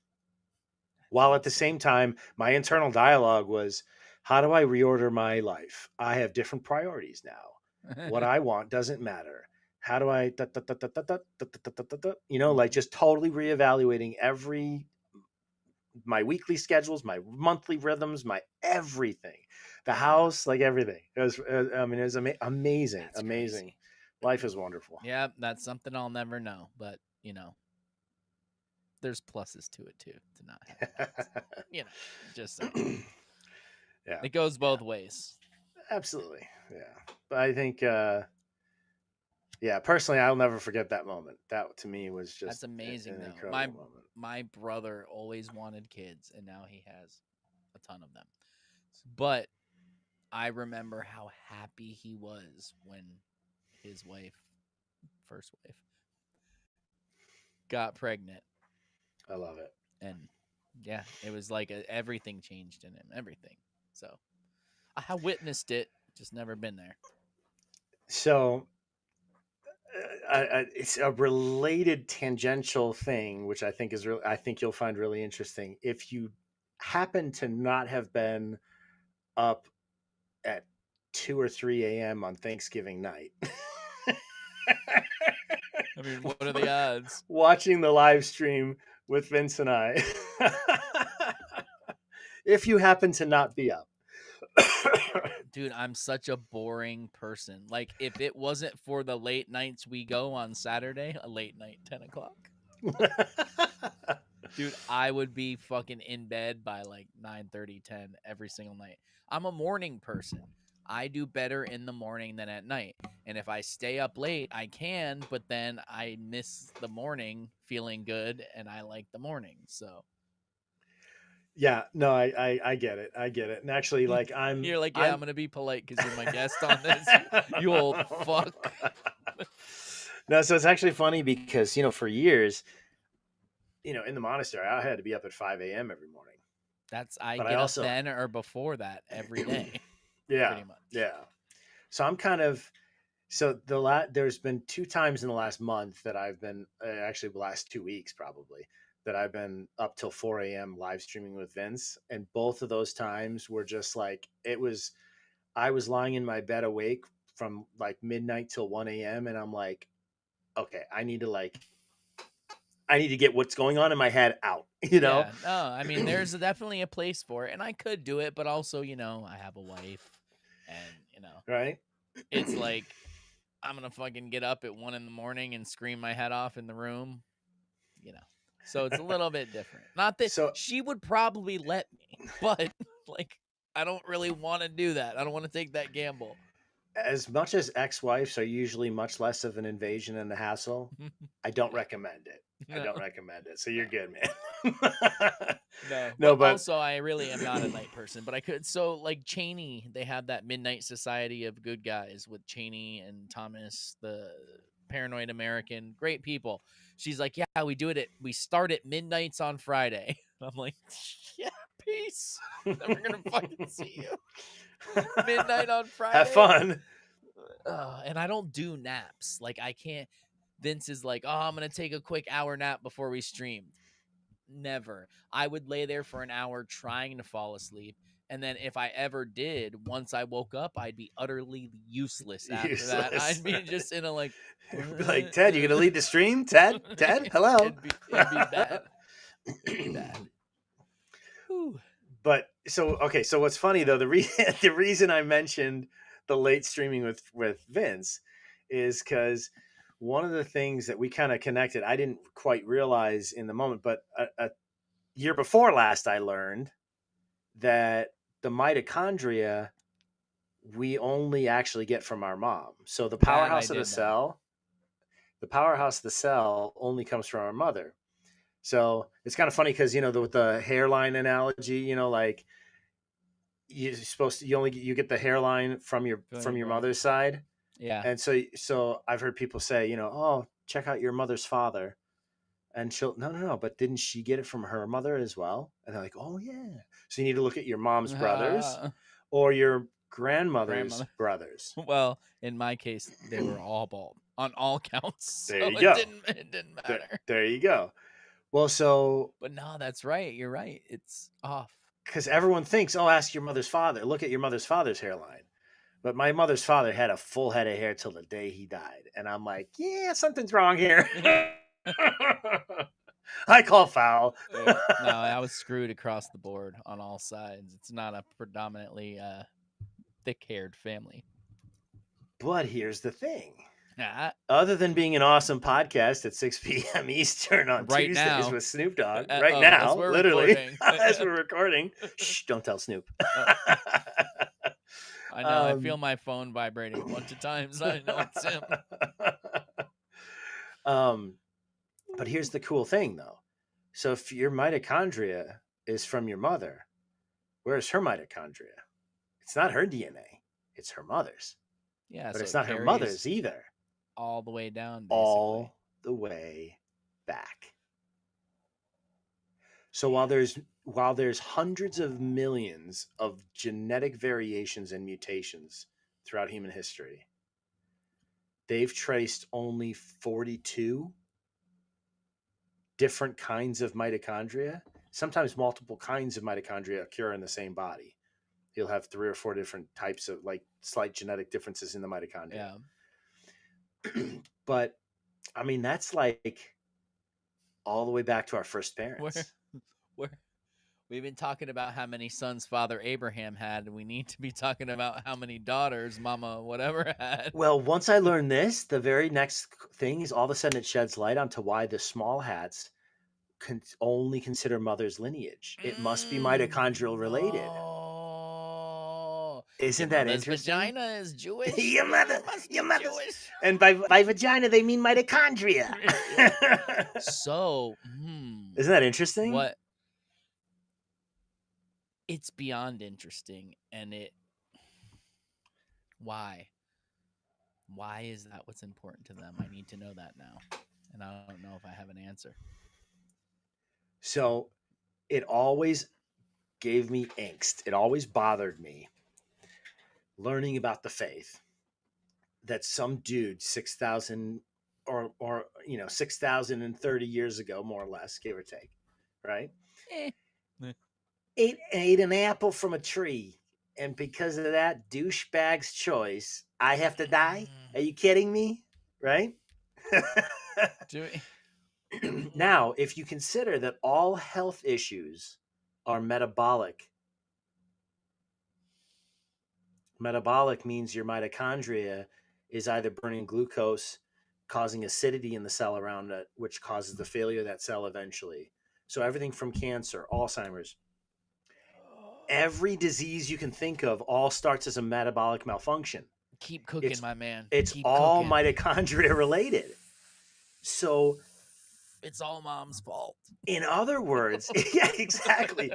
That's While at the insane. same time, my internal dialogue was, how do I reorder my life? I have different priorities now. What I want doesn't matter. How do I, like just totally reevaluating my weekly schedules, my monthly rhythms, my everything, the Yeah, house, like everything. I mean, it was amazing, that's amazing. crazy. Life is wonderful. Yeah, that's something I'll never know. But there's pluses to it too to not having that. So, just saying. Yeah, It goes yeah, both ways. absolutely. Yeah. But I think, yeah, personally, I'll never forget that moment. That to me was That's just amazing an though. My incredible moment. my brother always wanted kids and now he has a ton of them. But I remember how happy he was when his wife, first wife, got pregnant. I love it. And yeah, it was like everything changed in him, everything. So I witnessed it, just never been there. So, it's a related tangential thing, which I think is really, I think you'll find really interesting. If you happen to not have been up at 2 or 3 a.m. on Thanksgiving night, I mean, what are the odds? watching the live stream with Vince and I, if you happen to not be up. Dude, I'm such a boring person. Like, if it wasn't for the late nights we go on Saturday, a late night, 10 o'clock, dude, I would be fucking in bed by like 9:30, 10 every single night. I'm a morning person. I do better in the morning than at night. And if I stay up late, I can, but then I miss the morning feeling good and I like the morning. So Yeah, no, I get it. I get it. And actually, like, you're like, yeah, I'm I'm going to be polite because you're my guest on this. You old fuck. no, so it's actually funny because, for years, in the monastery, I had to be up at 5 a.m. every morning. I But I get up also, then or before that every day, yeah, pretty much. yeah. So I'm kind of, there's been two times in the last month that I've been, actually the last 2 weeks probably, that I've been up till 4 a.m. live streaming with Vince. And both of those times were just like, I was lying in my bed awake from like midnight till 1 a.m. And I'm like, okay, I need to get what's going on in my head out, you know? Yeah, no, I mean, there's definitely a place for it, and I could do it, but also, I have a wife, and Right? it's like I'm gonna fucking get up at 1 in the morning and scream my head off in the room, you know. So it's a little bit different. Not that So she would probably let me, but like I don't really want to do that. I don't want to take that gamble. as much as ex-wives are usually much less of an invasion and a hassle, I don't Yeah. recommend it. I No. don't recommend it. So No. you're good, man. No, No, but but also I really am not a night person. But I could like Cheney, they have that Midnight Society of Good Guys with Cheney and Thomas, the paranoid American, great people. She's like, yeah, we start at midnights on Friday. I'm like, yeah, peace. Never gonna fucking see you. Midnight on have Friday. fun. And I don't do naps. Like I can't. Vince is like, oh, I'm gonna take a quick hour nap before we stream. Never. I would lay there for an hour trying to fall asleep. And then if I ever did, once I woke up, I'd be utterly useless after that. Useless. I'd be just in a like, Be like, Ted, you gonna lead the stream? Ted? Ted? Hello. it'd be bad. It'd be bad. Whew. But so okay, so what's funny though, the reason I mentioned the late streaming with Vince is because one of the things that we kind of connected, I didn't quite realize in the moment, but a year before last, I learned that the mitochondria we only actually get from our mom. So That I did know. the powerhouse of the cell only comes from our mother. So it's kind of funny because with the hairline analogy, like you get the hairline from your Go from ahead, your brother. mother's side, Yeah. and so I've heard people say, oh, check out your mother's father, and she'll no, but didn't she get it from her mother as well? And they're like, oh yeah, so you need to look at your mom's brothers or your grandmother's Grandmother. brothers. Well, in my case, they were all bald on all counts, There so you it go. didn't There, matter. there you go. Well, so But no, that's right. You're right. It's off. because everyone thinks, oh, ask your mother's father, look at your mother's father's hairline. But my mother's father had a full head of hair till the day he died. And I'm like, yeah, something's wrong here. I call foul. Yeah. No, I was screwed across the board on all sides. It's not a predominantly thick-haired family. But here's the thing. Ah, Other than being an awesome podcast at 6 p.m. Eastern on right Tuesdays now. with Snoop Dogg, right Oh, as now, we're literally, recording. as we're recording, shh, don't tell Snoop. Oh, I know. I feel um, my phone vibrating a bunch of times. I know it's him. um, but here's the cool thing, though. So if your mitochondria is from your mother, where's her mitochondria? It's not her DNA, it's her mother's. Yeah, But so it's it not her carries mother's either. all the way down, basically. All the way back. So Man. while there's hundreds of millions of genetic variations and mutations throughout human history, they've traced only 42 different kinds of mitochondria. Sometimes multiple kinds of mitochondria occur in the same body. You'll have 3 or 4 different types of like slight genetic differences in the mitochondria. Yeah. But I mean, that's like all the way back to our first Where parents. where we've been talking about how many sons Father Abraham had, and we need to be talking about how many daughters Mama whatever had. Well, once I learned this, the very next thing is all of a sudden it sheds light onto why the small hats only consider mother's lineage. It must be mitochondrial related. Oh, your Isn't that mother's interesting? vagina is Jewish. your You mother, must your be mother's, Jewish. and by vagina they mean mitochondria. So, Isn't that interesting? what? It's beyond interesting, and why? Why is that what's important to them? I need to know that now, and I don't know if I have an answer. So it always gave me angst. It always bothered me learning about the faith that some dude 6,000 or 6,030 years ago, more or less, give or take, right? Eh. Ate an apple from a tree, and because of that douchebag's choice, I have to die. Are you kidding me? Right? Do we? Now, if you consider that all health issues are metabolic, metabolic means your mitochondria is either burning glucose, causing acidity in the cell around it, which causes the failure of that cell eventually. So, everything from cancer, Alzheimer's, every disease you can think of all starts as a metabolic malfunction. Keep cooking, It's my man. it's Keep all cooking. mitochondria related. So It's all mom's fault. in other words, yeah, exactly.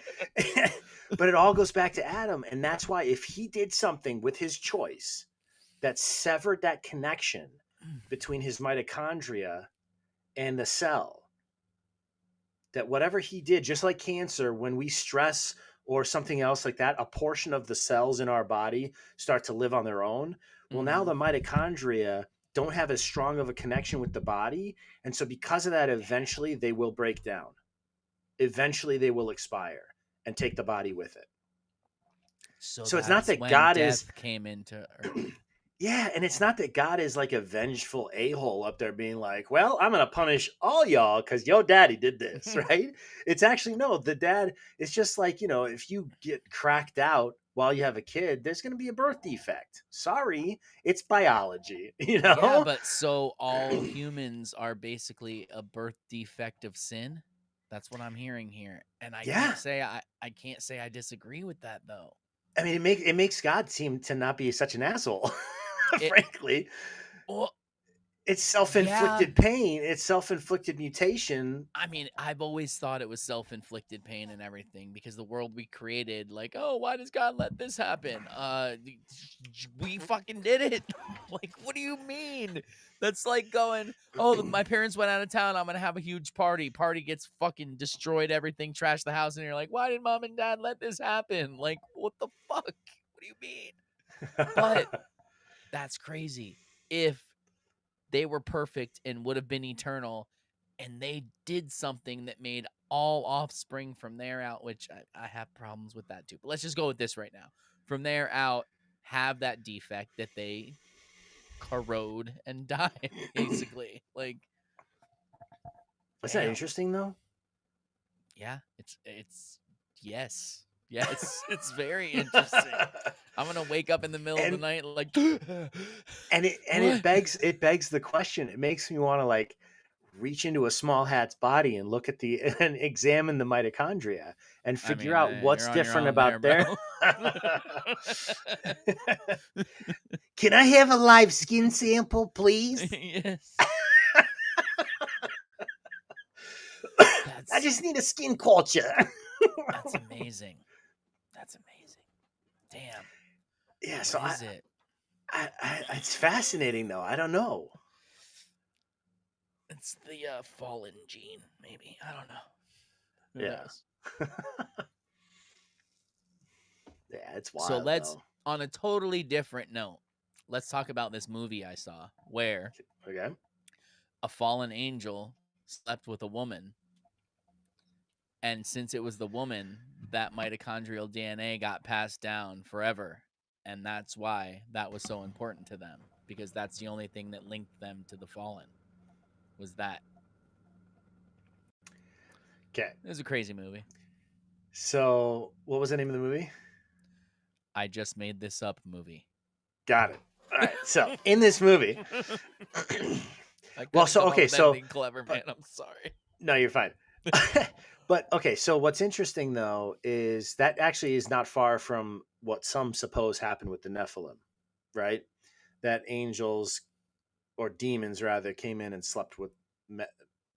But it all goes back to Adam, and that's why if he did something with his choice that severed that connection between his mitochondria and the cell, that whatever he did, just like cancer, when we stress or something else like that, a portion of the cells in our body start to live on their own. Well, now the mitochondria don't have as strong of a connection with the body. And so, because of that, eventually they will break down. Eventually, they will expire and take the body with it. So So, it's not that's that when God is, death came into Earth. yeah, and it's not that God is like a vengeful a-hole up there being like, well, I'm going to punish all y'all because your daddy did this, right? It's actually, no, the dad, it's just like, if you get cracked out while you have a kid, there's going to be a birth defect. Sorry, it's biology, Yeah, but so all humans are basically a birth defect of sin. That's what I'm hearing here, and I Yeah. can't say I can't say I disagree with that though. I mean, it makes God seem to not be such an asshole, It frankly. well, It's yeah. self-inflicted pain. It's self-inflicted mutation. I mean, I've always thought it was self-inflicted pain and everything because the world we created, like, oh, why does God let this happen? We fucking did it. Like, what do you mean? That's like going, oh, my parents went out of town. I'm gonna have a huge party. Party gets fucking destroyed, everything, trash the house, and you're like, why did mom and dad let this happen? Like, what the fuck? What do you mean? But that's crazy. If they were perfect and would have been eternal, and they did something that made all offspring from there out, which I have problems with that too. But let's just go with this right now. From there out, have that defect that they corrode and die, basically. Like, Isn't that damn. interesting though? Yeah, it's yes. Yes, it's very interesting. I'm gonna wake up in the middle of the and night like and it and it what? begs the question. It makes me want to like reach into a small hat's body and look at the and examine the mitochondria and I figure mean, out what's you're on your different own there, about bro. their. Can I have a live skin sample, please? Yes. I That's just need a skin culture. that's amazing. That's amazing. Damn. Yeah, What so is it? it's fascinating though. I don't know. It's the fallen gene, maybe. I don't know. Who Yeah, knows? yeah, it's So wild let's though. on a totally different note. Let's talk about this movie I saw where Okay. a fallen angel slept with a woman, and since it was the woman, that mitochondrial DNA got passed down forever, and that's why that was so important to them because that's the only thing that linked them to the fallen was that. Okay. It was a crazy movie. So, what was the name of the movie? I just made this up movie. Got it. All right. So, in this movie, I well, couldn't so come up okay, with so anything clever, man. but I'm sorry. no, you're fine. But okay, so what's interesting though is that actually is not far from what some suppose happened with the Nephilim, right? That angels or demons rather came in and slept with me-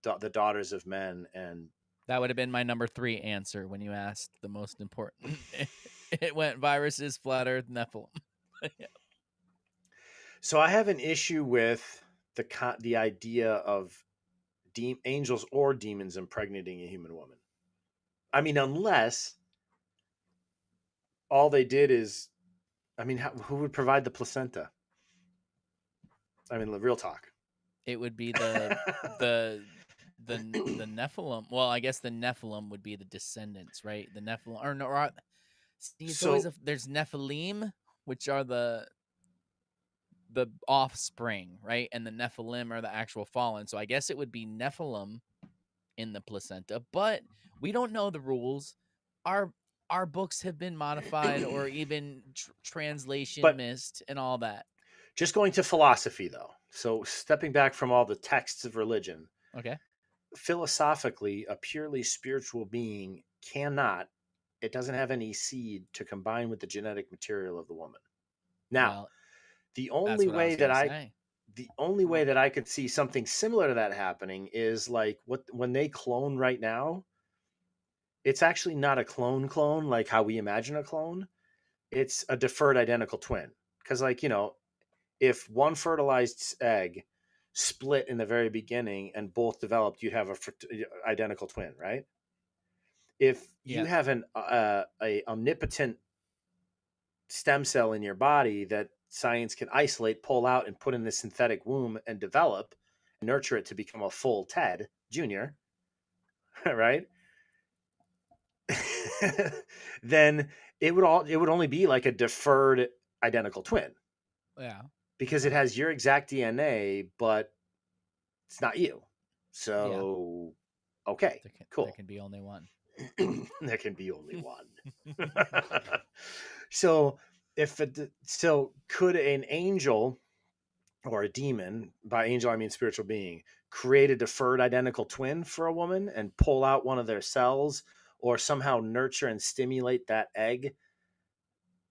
the daughters of men, and That would have been my number 3 answer when you asked the most important. It went viruses, flat Earth, Nephilim. Yeah. so I have an issue with the idea of angels or demons impregnating a human woman. I mean, unless all they did is, I mean, who would provide the placenta? I mean, the real talk. It would be the the Nephilim. Well, I guess the Nephilim would be the descendants, right? The Nephilim, or no, see, it's always So, there's Nephilim, which are the offspring, right? And the Nephilim are the actual fallen. So I guess it would be Nephilim in the placenta, but we don't know the rules. Our our books have been modified or even translation But missed and all that. just going to philosophy, though. So, stepping back from all the texts of religion, Okay. philosophically, a purely spiritual being cannot, it doesn't have any seed to combine with the genetic material of the woman. Now, Well, the that's only what I way was that gonna I say. the only way that I could see something similar to that happening is like what when they clone right now, it's actually not a clone like how we imagine a clone. It's a deferred identical twin. Because like, if one fertilized egg split in the very beginning and both developed, you'd have a identical twin, right? If you Yeah. have a omnipotent stem cell in your body that science can isolate, pull out, and put in the synthetic womb and develop, and nurture it to become a full Ted Junior, right? Then it would only be like a deferred identical twin Yeah. because it Okay. has your exact DNA, but it's not you. Yeah. So, okay, There cool. can be only one. There can be only one. So, so could an angel or a demon, by angel I mean spiritual being, create a deferred identical twin for a woman and pull out one of their cells or somehow nurture and stimulate that egg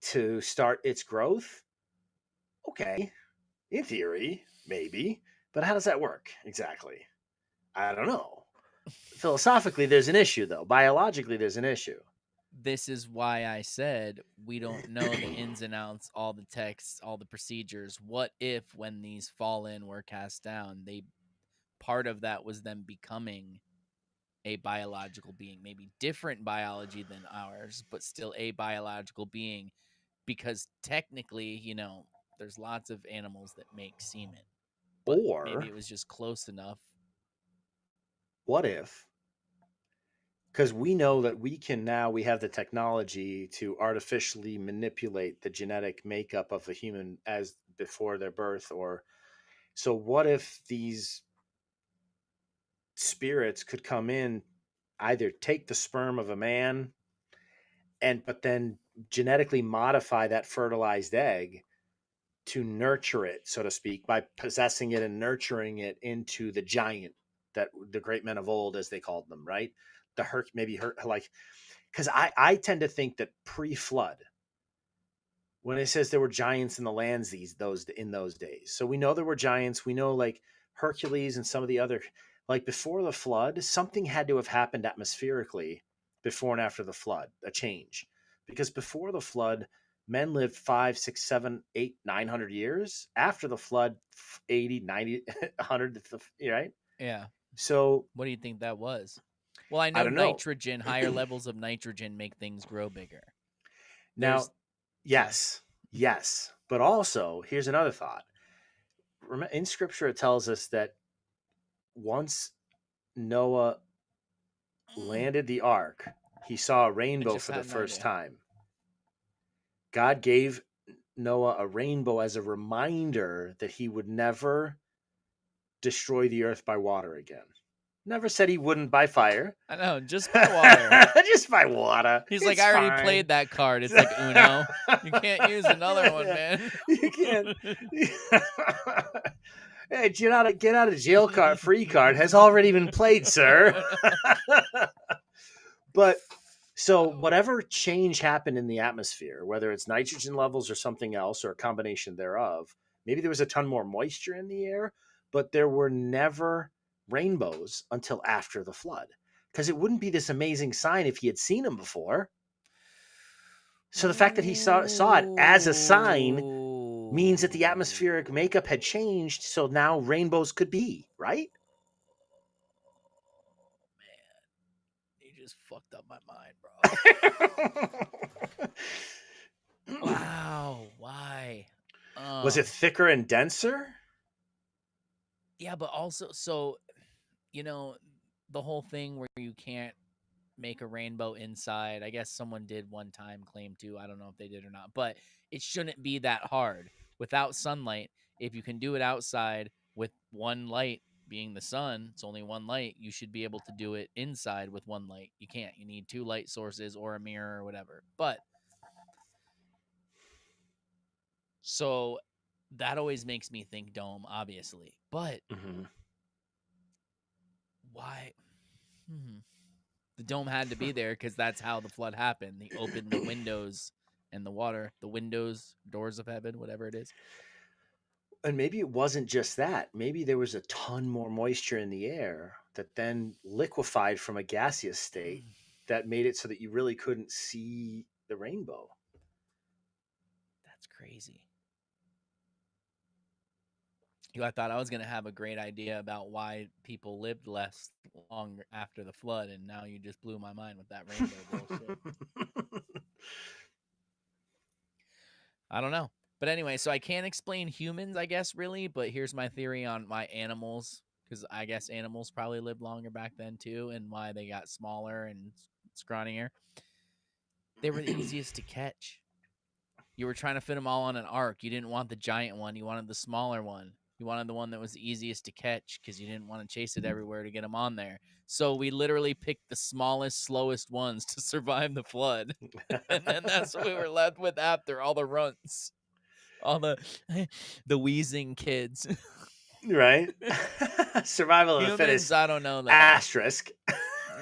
to start its growth? Okay, in theory, maybe. But how does that work exactly? I don't know. Philosophically, there's an issue, though. Biologically, there's an issue. This is why I said we don't know the ins and outs, all the texts, all the procedures. What if when these fallen were cast down, they part of that was them becoming a biological being, maybe different biology than ours, but still a biological being because technically, there's lots of animals that make semen, but maybe Or it was just close enough. what if, because we know that we have the technology to artificially manipulate the genetic makeup of a human as before their birth, or so what if these spirits could come in, either take the sperm of a man and but then genetically modify that fertilized egg to nurture it, so to speak, by possessing it and nurturing it into the giant that the great men of old, as they called them, right? The maybe like, because I tend to think that pre-flood, when it says there were giants in the lands those days, so we know there were giants. We know like Hercules and some of the other, like before the flood, something had to have happened atmospherically before and after the flood, a change, because before the flood men lived 5, 6, 7, 8, 900 years. After the flood, 80, 90, 100, right? Yeah. So What do you think that was? Well, I I know don't know. nitrogen, higher levels of nitrogen make things grow bigger. Now, There's sorry. yes, but also here's another thought. In scripture it tells us that once Noah landed the ark, he saw a I rainbow just for the had an first idea. time. God gave Noah a rainbow as a reminder that he would never destroy the earth by water again. Never said he wouldn't by fire. I know, just by water. Just by water. He's like, It's I already fine. played that card. It's like Uno. You can't use another one, Yeah, man. you can't. Hey, get out of jail card free card has already been played, sir. But so Oh. whatever change happened in the atmosphere, whether it's nitrogen levels or something else or a combination thereof, maybe there was a ton more moisture in the air, but there were never rainbows until after the flood. Because it wouldn't be this amazing sign if he had seen them before. So the fact that he saw it as a sign means that the atmospheric Ooh. makeup had changed, so now rainbows could be, right? Man, you just fucked up my mind, bro. Wow. Why? Was it thicker and denser? Yeah, but also, so, you know, the whole thing where you can't make a rainbow inside. I guess someone did one time claim to. I don't know if they did or not, but it shouldn't be that hard without sunlight. If you can do it outside with one light, being the sun, it's only one light. You should be able to do it inside with one light. You can't. You need two light sources or a mirror or whatever. But so that always makes me think dome, obviously. But Hmm. why? Hmm. The dome had to be there because that's how the flood happened. They opened the windows and the water, the windows, doors of heaven, whatever it is. And maybe it wasn't just that. Maybe there was a ton more moisture in the air that then liquefied from a gaseous state that made it so that you really couldn't see the rainbow. That's crazy. I thought I was going to have a great idea about why people lived less long after the flood, and now you just blew my mind with that rainbow bullshit. I don't know. But anyway, so I can't explain humans, I guess, really, but here's my theory on my animals, because I guess animals probably lived longer back then too, and why they got smaller and scrawnier. They were the easiest to catch. You were trying to fit them all on an ark. You didn't want the giant one. You wanted the smaller one. You wanted the one that was the easiest to catch because you didn't want to chase it everywhere to get them on there. So we literally picked the smallest, slowest ones to survive the flood. And then that's what we were left with after all the runts, all the the wheezing kids. Right? Survival of the Humans, fittest, I don't know though. asterisk.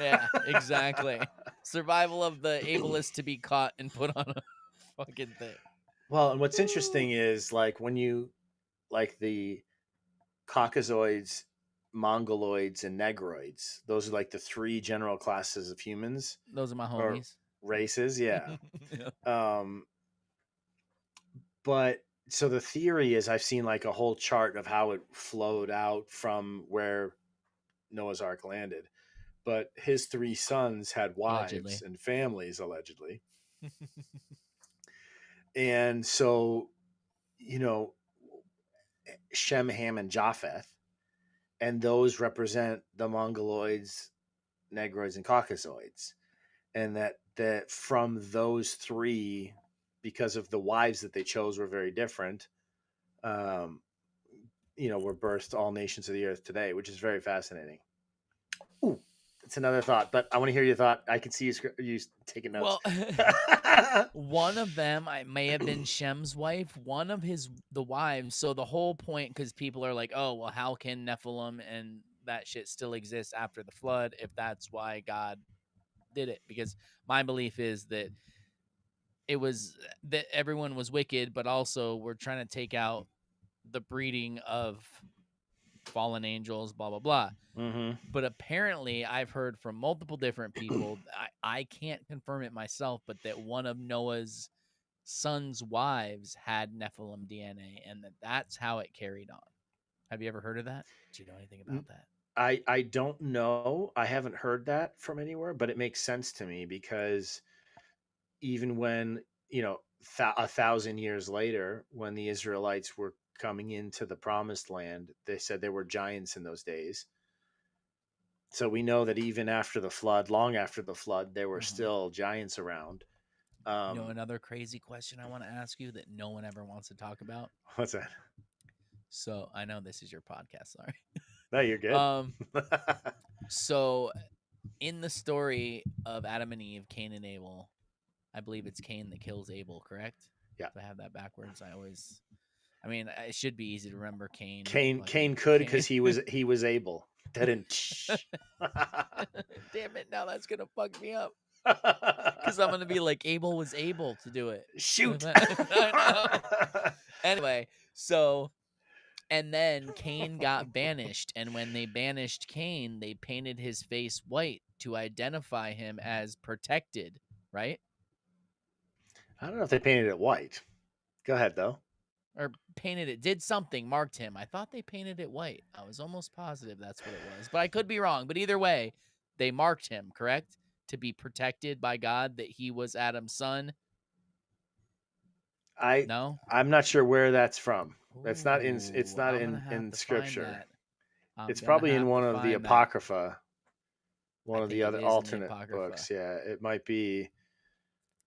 Yeah, exactly. Survival of the ablest to be caught and put on a fucking thing. Well, and what's interesting is like when you like the Caucasoids, Mongoloids, and Negroids. Those are like the three general classes of humans Those are my or homies. races. Yeah. Yeah. Um, but so the theory is I've seen like a whole chart of how it flowed out from where Noah's Ark landed. But his three sons had wives Allegedly. and families, allegedly. And so, you know, Shem, Ham, and Japheth, and those represent the Mongoloids, Negroids, and Caucasoids. And that from those three, because of the wives that they chose were very different, um, were birthed all nations of the earth today, which is very fascinating. Ooh, that's another thought, but I want to hear your thought. I can see you taking notes. Well, one of them I may have been Shem's wife, one of the wives. So the whole point, because people are like, oh, well, how can Nephilim and that shit still exist after the flood if that's why God did it? Because my belief is that it was that everyone was wicked, but also we're trying to take out the breeding of fallen angels, blah, blah, blah. Mm-hmm. But apparently I've heard from multiple different people, I can't confirm it myself, but that one of Noah's son's wives had Nephilim DNA and that's how it carried on. Have you ever heard of that? Do you know anything about that? I don't know. I haven't heard that from anywhere, but it makes sense to me because even when a thousand years later, when the Israelites were coming into the Promised Land, they said there were giants in those days. So we know that even after the flood, long after the flood, there were Mm-hmm. still giants around. You know, Um, another crazy question I want to ask you that no one ever wants to talk about. what's that? So I know this is your podcast, sorry. No, you're good. Um, so in the story of Adam and Eve, Cain and Abel, I believe it's Cain that kills Abel, correct? Yeah. If I have that backwards, I mean, it should be easy to remember Cain. Cain Fucking could Cain. because he was able. Didn't. Damn it! Now that's gonna fuck me up because I'm gonna be like, Abel was able to do it. Shoot. I know. Anyway, so and then Cain got banished, and when they banished Cain, they painted his face white to identify him as protected, right? I don't know if they painted it white. Go ahead though. Or painted it, did something, marked him. I thought they painted it white. I was almost positive that's what it was, but I could be wrong. But either way, they marked him, correct? To be protected by God, that he was Adam's son. I No? I'm not sure where that's from. That's not in. It's Ooh, not I'm gonna in have in to find scripture. that. I'm It's gonna probably in have to one of the find that. apocrypha, I one of think the it other is in the alternate Apocrypha. books. Yeah, it might be.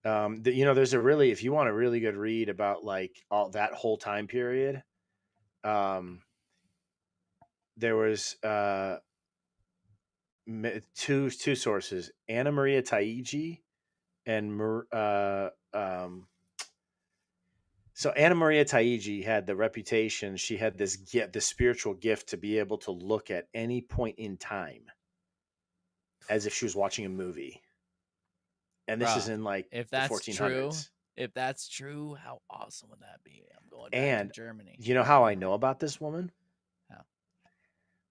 There's a really, if you want a really good read about like all that whole time period, um, there was two sources, Anna Maria Taiji and so Anna Maria Taiji had the reputation. She had this gift, this spiritual gift to be able to look at any point in time as if she was watching a movie. And this is Bruh, in like if the that's true, 1400s. if that's true, how awesome would that be? I'm going back to And Germany. you know how I know about this woman? How?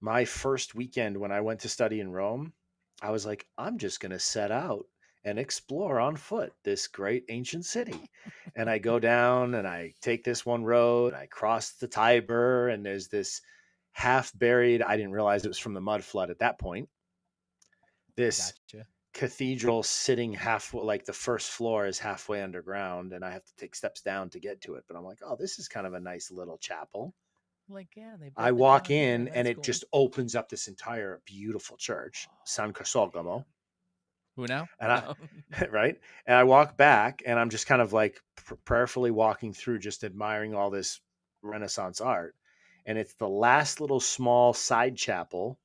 My first weekend when I went to study in Rome, I was like, I'm just going to set out and explore on foot this great ancient city. And I go down and I take this one road, I cross the Tiber, and there's this half buried, I didn't realize it was from the mud flood at that point, this Gotcha. cathedral sitting half, like the first floor is halfway underground, and I have to take steps down to get to it. But I'm like, oh, this is kind of a nice little chapel. Like, yeah, they I built it walk down here. in and That's it cool. just opens up this entire beautiful church, San Oh, Crisostomo. who now? And I, No. right. And I walk back and I'm just kind of like prayerfully walking through, just admiring all this Renaissance art. And it's the last little small side chapel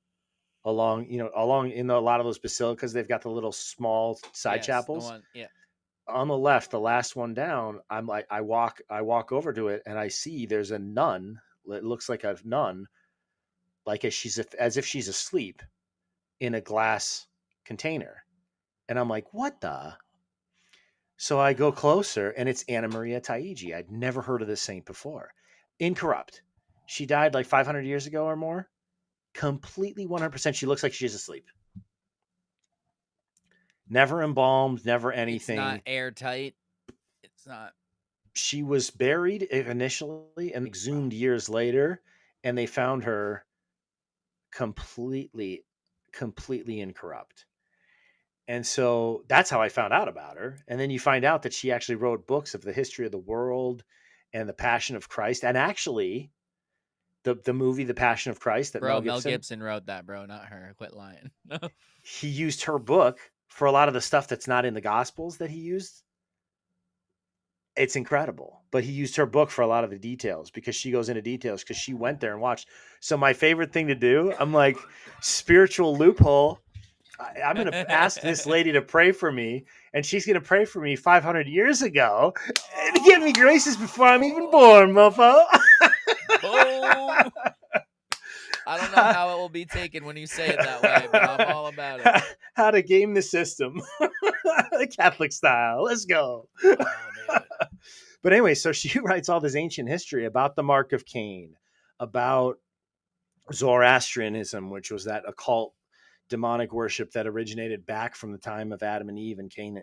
along, along in a lot of those basilicas, they've got the little small side Yes, the chapels. one. Yeah. On the left, the last one down, I'm like, I walk over to it and I see there's a nun. It looks like a nun, like as if she's asleep in a glass container. And I'm like, what the? So I go closer and it's Anna Maria Taiji. I'd never heard of this saint before. Incorrupt. She died like 500 years ago or more. Completely 100%. She looks like she's asleep. Never embalmed, never It's not anything. airtight. It's not. She was buried initially and Wow. exhumed years later, and they found her completely, completely incorrupt. And so that's how I found out about her. And then you find out that she actually wrote books of the history of the world and the Passion of Christ. And actually, the movie The Passion of Christ that Mel Bro, Mel Gibson, Gibson wrote that, bro, not her. Quit lying. he used her book for a lot of the stuff that's not in the Gospels that he used. It's incredible. But he used her book for a lot of the details because she goes into details because she went there and watched. So my favorite thing to do, I'm like, spiritual loophole. I'm going to ask this lady to pray for me, and she's going to pray for me 500 years ago to give me graces before I'm even born, mofo. Boom. I don't know how it will be taken when you say it that way, but I'm all about it. How to game the system. Catholic style. Let's go. Oh, dude. But anyway, so she writes all this ancient history about the Mark of Cain, about Zoroastrianism, which was that occult demonic worship that originated back from the time of Adam and Eve and Cain,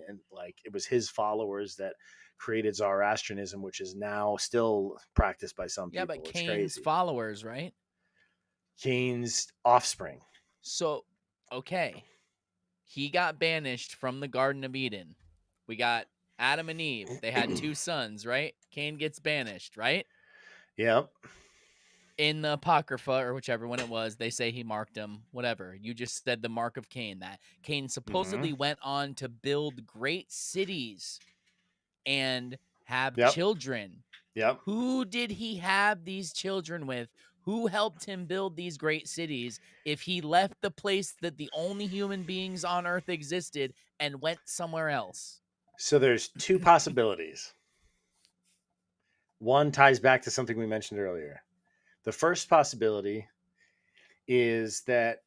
and like it was his followers that created Zoroastrianism, which is now still practiced by some Yeah, but people. It's Cain's crazy. followers, right? Cain's offspring. So, okay. He got banished from the Garden of Eden. We got Adam and Eve. They had two sons, right? Cain gets banished, right? Yep. In the Apocrypha, or whichever one it was, they say he marked him. Whatever. You just said the mark of Cain. That Cain Mm-hmm. supposedly went on to build great cities and have Yep. children. Yep. Who did he have these children with? Who helped him build these great cities if he left the place that the only human beings on earth existed and went somewhere else? So there's two possibilities. One ties back to something we mentioned earlier. The first possibility is that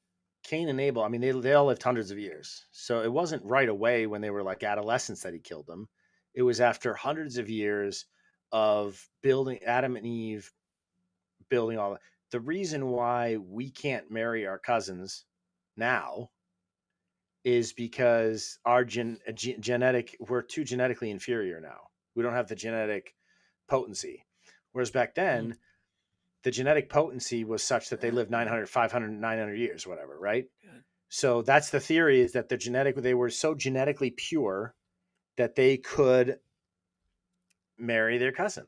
Cain and Abel, I mean, they all lived hundreds of years. So it wasn't right away when they were like adolescents that he killed them. It was after hundreds of years of building Adam and Eve, building all that. The reason why we can't marry our cousins now is because our genetic, we're too genetically inferior now. We don't have the genetic potency. Whereas back Mm. then, the genetic potency was such that they lived 900, 500, 900 years, whatever, right? So that's the theory, is that they were so genetically pure that they could marry their cousin.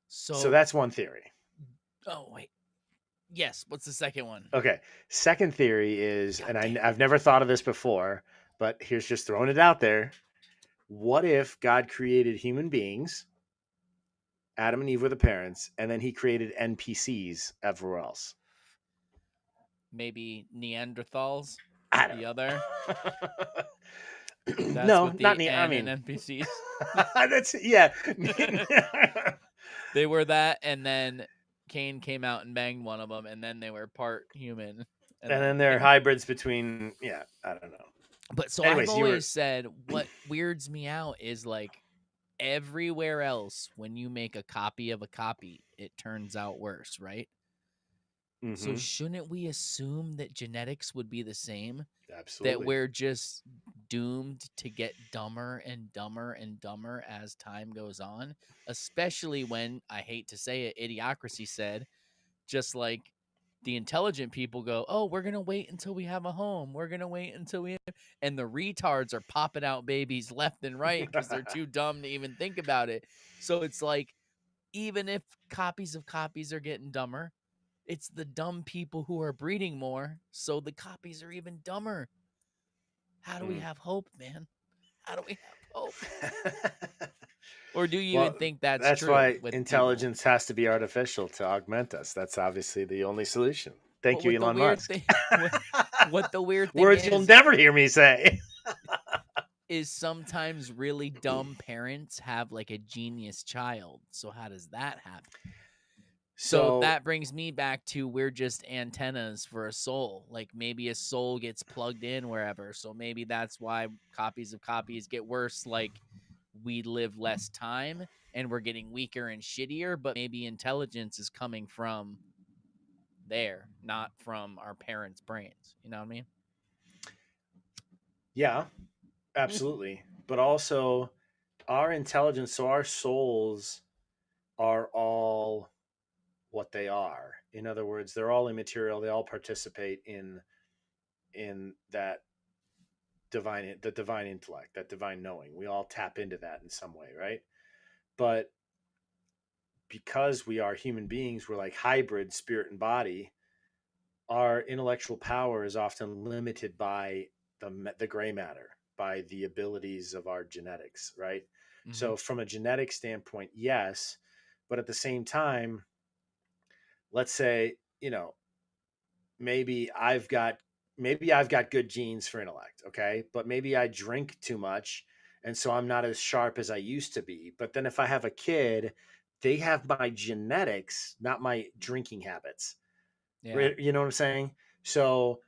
So So, that's one theory. oh, wait. Yes. What's the second one? Okay. Second theory is, God and damn it. I've never thought of this before, but here's just throwing it out there. What if God created human beings, Adam and Eve were the parents, and then he created NPCs everywhere else? maybe Neanderthals. I The don't other. know. That's No, with not the me. I N in mean, NPCs. that's yeah. They were that, and then Cain came out and banged one of them, and then they were part human, and And then then there are Cain. hybrids between. Yeah, I don't know. But so I've Anyways, you were. always said what weirds me out is like everywhere else when you make a copy of a copy, it turns out worse, right? So Mm-hmm. shouldn't we assume that genetics would be the same? That Absolutely. we're just doomed to get dumber and dumber and dumber as time goes on, especially when, I hate to say it, idiocracy said, just like the intelligent people go, oh, we're going to wait until we have a home. We're going to wait until we have... And the retards are popping out babies left and right because they're too dumb to even think about it. So it's like, even if copies of copies are getting dumber, it's the dumb people who are breeding more. So the copies are even dumber. How do we Mm. have hope, man? How do we have hope? Or do you Well, even think that's that's true why with people? intelligence has to be artificial to augment us. That's obviously the only solution. Thank But you, what the Elon weird Musk. thing, what the weird thing Words you'll is, never hear me say. sometimes really dumb parents have like a genius child. So how does that happen? So So, that brings me back to, we're just antennas for a soul. Like maybe a soul gets plugged in wherever. So maybe that's why copies of copies get worse. Like we live less time and we're getting weaker and shittier, but maybe intelligence is coming from there, not from our parents' brains. You know what I mean? yeah, absolutely. But also, our intelligence, so our souls are all what they are. In other words, they're all immaterial. They all participate in that the divine intellect, that divine knowing. We all tap into that in some way, right? But because we are human beings, we're like hybrid spirit and body. Our intellectual power is often limited by the gray matter, by the abilities of our genetics, right? Mm-hmm. So from a genetic standpoint, yes, but at the same time, let's say, maybe I've got maybe I've got good genes for intellect, okay? But maybe I drink too much and so I'm not as sharp as I used to be. But then if I have a kid, they have my genetics, not my drinking habits. Yeah. You know what I'm saying? So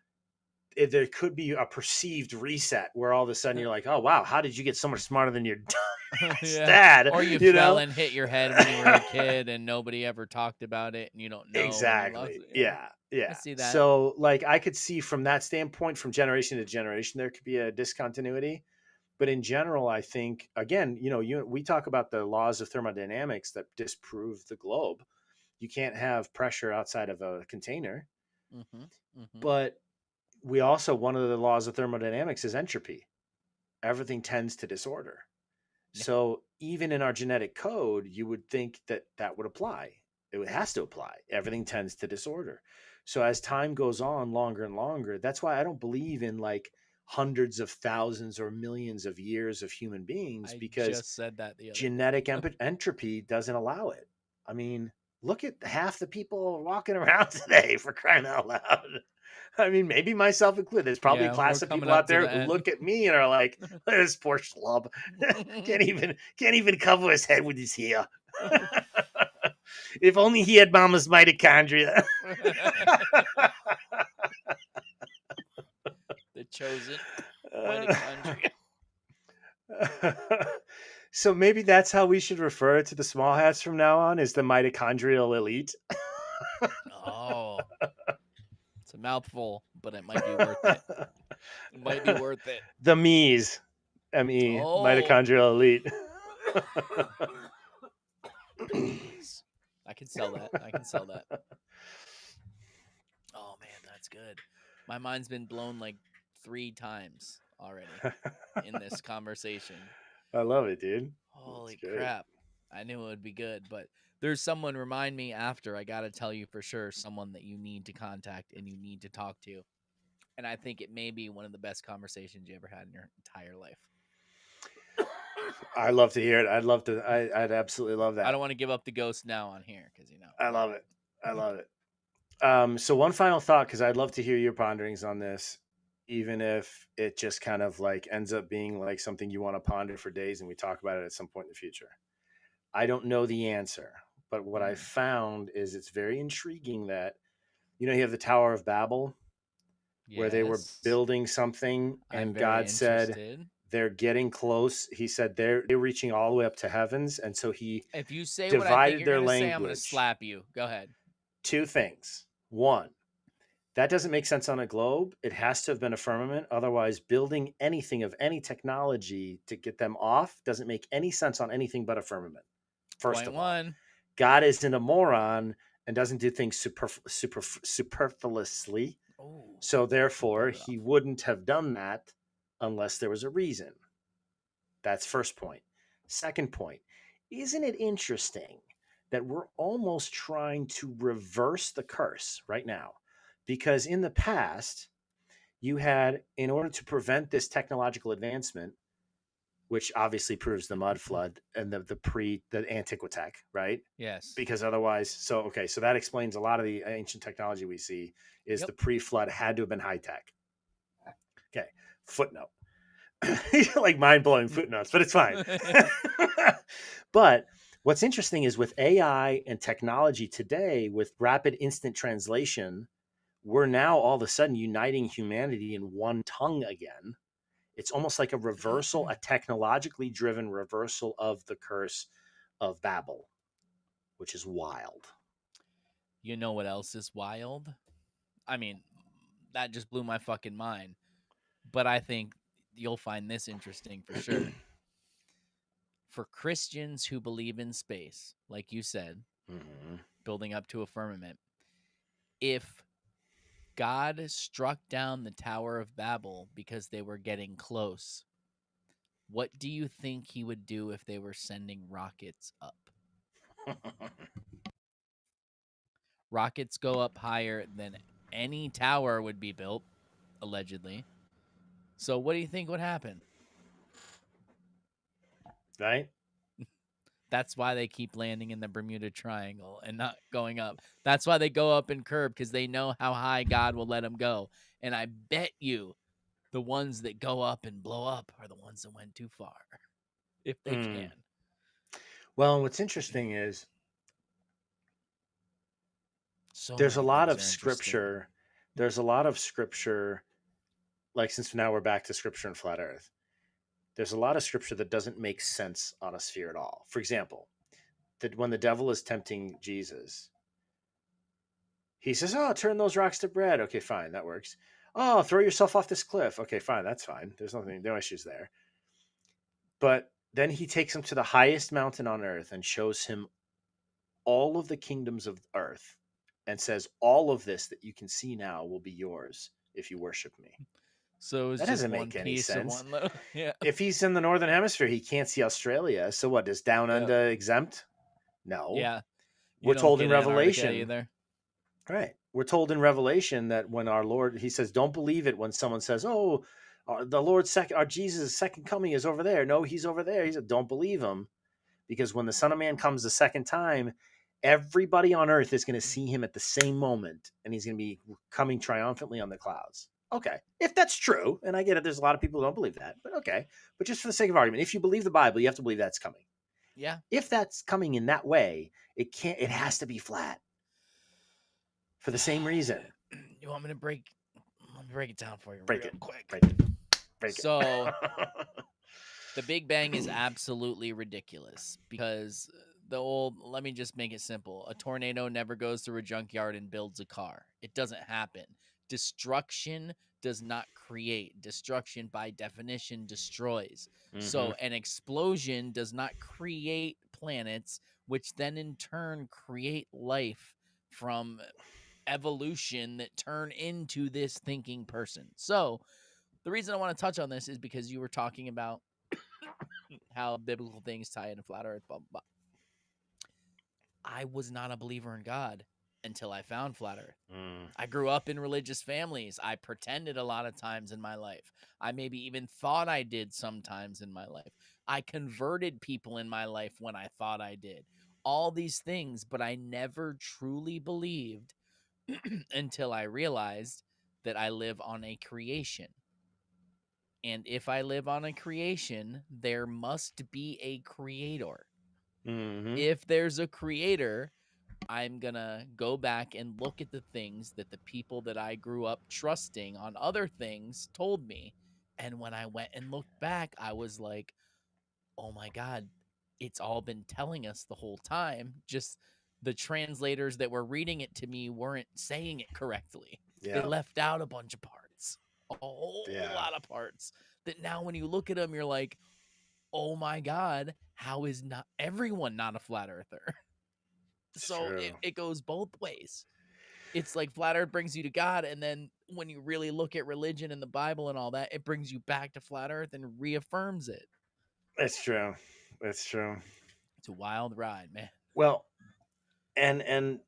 there could be a perceived reset where all of a sudden you're like, oh wow, how did you get so much smarter than your Yeah. dad? Or you You fell know? and hit your head when you were a kid and nobody ever talked about it and you don't know when you lost Exactly. it. Yeah. Yeah. I Yeah. see that. So like I could see from that standpoint, from generation to generation, there could be a discontinuity. But in general, I think again, we talk about the laws of thermodynamics that disprove the globe. You can't have pressure outside of a container. Mm-hmm. Mm-hmm. But we also, one of the laws of thermodynamics is entropy. Everything tends to disorder. Yeah. So even in our genetic code, you would think that that would apply. It has to apply. Everything tends to disorder. So as time goes on longer and longer, that's why I don't believe in like hundreds of thousands or millions of years of human beings I because just said that the other genetic day. entropy doesn't allow it. I mean, look at half the people walking around today, for crying out loud. I mean, maybe myself included. There's probably a Yeah, we're class of coming people up out to there the who end. look at me and are like, "This poor schlub can't even cover his head with his hair. If only he had mama's mitochondria." The chosen mitochondria. So maybe that's how we should refer to the small hats from now on, is the mitochondrial elite. Oh, it's a mouthful, but it might be worth it. It might be worth it. The MEs, ME, Oh, mitochondrial elite. bees. I can sell that. I can sell that. Oh man, that's good. My mind's been blown like 3 times already in this conversation. I love it, dude. That's Holy great. crap. I knew it would be good, but there's someone, remind me after. I got to tell you for sure, someone that you need to contact and you need to talk to. And I think it may be one of the best conversations you ever had in your entire life. I love to hear it. I'd love to. I'd absolutely love I that. don't want to give up the ghost now on here because, I but love it. I love it. So one final thought, because I'd love to hear your ponderings on this, even if it just kind of like ends up being like something you want to ponder for days and we talk about it at some point in the future. I don't know the answer, but what I Mm. found is it's very intriguing that, you have the Tower of Babel where they were Yes. building something I'm and very God said interested. they're getting close. He said they're reaching all the way up to heavens, and so he If you say what I think divided you're their gonna say, I'm gonna language. slap you. Go ahead. Two things. One, that doesn't make sense on a globe. It has to have been a firmament. Otherwise, building anything of any technology to get them off doesn't make any sense on anything but a firmament. First Point of all, one. God isn't a moron and doesn't do things superfluously. Oh, So you therefore, pulled it he off. wouldn't have done that unless there was a reason. That's first point. Second point, isn't it interesting that we're almost trying to reverse the curse right now? Because in the past, you had, in order to prevent this technological advancement, which obviously proves the mud flood and the Antiquitech, right? Yes. Because otherwise, so that explains a lot of the ancient technology we see is Yep. the pre-flood had to have been high tech. Okay, footnote. Like mind blowing footnotes, but it's fine. But what's interesting is with AI and technology today, with rapid instant translation, we're now all of a sudden uniting humanity in one tongue again. It's almost like a reversal, a technologically driven reversal of the curse of Babel, which is wild. You know what else is wild? I mean, that just blew my fucking mind. But I think you'll find this interesting for sure. For Christians who believe in space, like you said, Mm-hmm. building up to a firmament, if God struck down the Tower of Babel because they were getting close, what do you think he would do if they were sending rockets up? Rockets go up higher than any tower would be built, allegedly. So, what do you think would happen? Right? That's why they keep landing in the Bermuda Triangle and not going up. That's why they go up in curve because they know how high God will let them go. And I bet you the ones that go up and blow up are the ones that went too far, if they Mm. can. Well, what's interesting is So there's a many lot things of are interesting. scripture. There's a lot of scripture, like since now we're back to scripture and flat earth. There's a lot of scripture that doesn't make sense on a sphere at all. For example, that when the devil is tempting Jesus, he says, "Oh, turn those rocks to bread." Okay, fine, that works. "Oh, throw yourself off this cliff." Okay, fine, that's fine. There's nothing, no issues there. But then he takes him to the highest mountain on earth and shows him all of the kingdoms of earth and says, "All of this that you can see now will be yours if you worship me." So it's That just doesn't one make any piece of sense. one little. Yeah. If he's in the northern hemisphere, he can't see Australia. So what? Does down Yep. under exempt? No. Yeah. You We're don't told in get Antarctica Revelation, either. right? We're told in Revelation that when our Lord, he says, don't believe it when someone says, "Oh, the Lord's second, our Jesus' second coming is over there." No, he's over there. He said, don't believe him, because when the Son of Man comes the second time, everybody on earth is going to see him at the same moment, and he's going to be coming triumphantly on the clouds. Okay, if that's true, and I get it, there's a lot of people who don't believe that, but okay. But just for the sake of argument, if you believe the Bible, you have to believe that's coming. Yeah. If that's coming in that way, it can't. It has to be flat for the same reason. You want me to break? Let me break it down for you Break real it, quick. break it, break it. So the Big Bang is absolutely ridiculous because the old, let me just make it simple. A tornado never goes through a junkyard and builds a car. It doesn't happen. Destruction does not create. Destruction, by definition, destroys. Mm-hmm. So an explosion does not create planets, which then in turn create life from evolution that turn into this thinking person. So the reason I want to touch on this is because you were talking about how biblical things tie into flat earth, blah, blah, blah. I was not a believer in God until I found flat earth. Mm. I grew up in religious families. I pretended a lot of times in my life. I maybe even thought I did sometimes in my life. I converted people in my life when I thought I did. All these things, but I never truly believed until I realized that I live on a creation. And if I live on a creation, there must be a creator. Mm-hmm. If there's a creator, I'm going to go back and look at the things that the people that I grew up trusting on other things told me. And when I went and looked back, I was like, oh my God, it's all been telling us the whole time. Just the translators that were reading it to me weren't saying it correctly. They Yeah. left out a bunch of parts, a whole Yeah. lot of parts that now when you look at them, you're like, oh my God, how is not everyone not a flat earther? It's So true. it goes both ways. It's like flat earth brings you to God. And then when you really look at religion and the Bible and all that, it brings you back to flat earth and reaffirms it. It's true. It's true. It's a wild ride, man. Well, and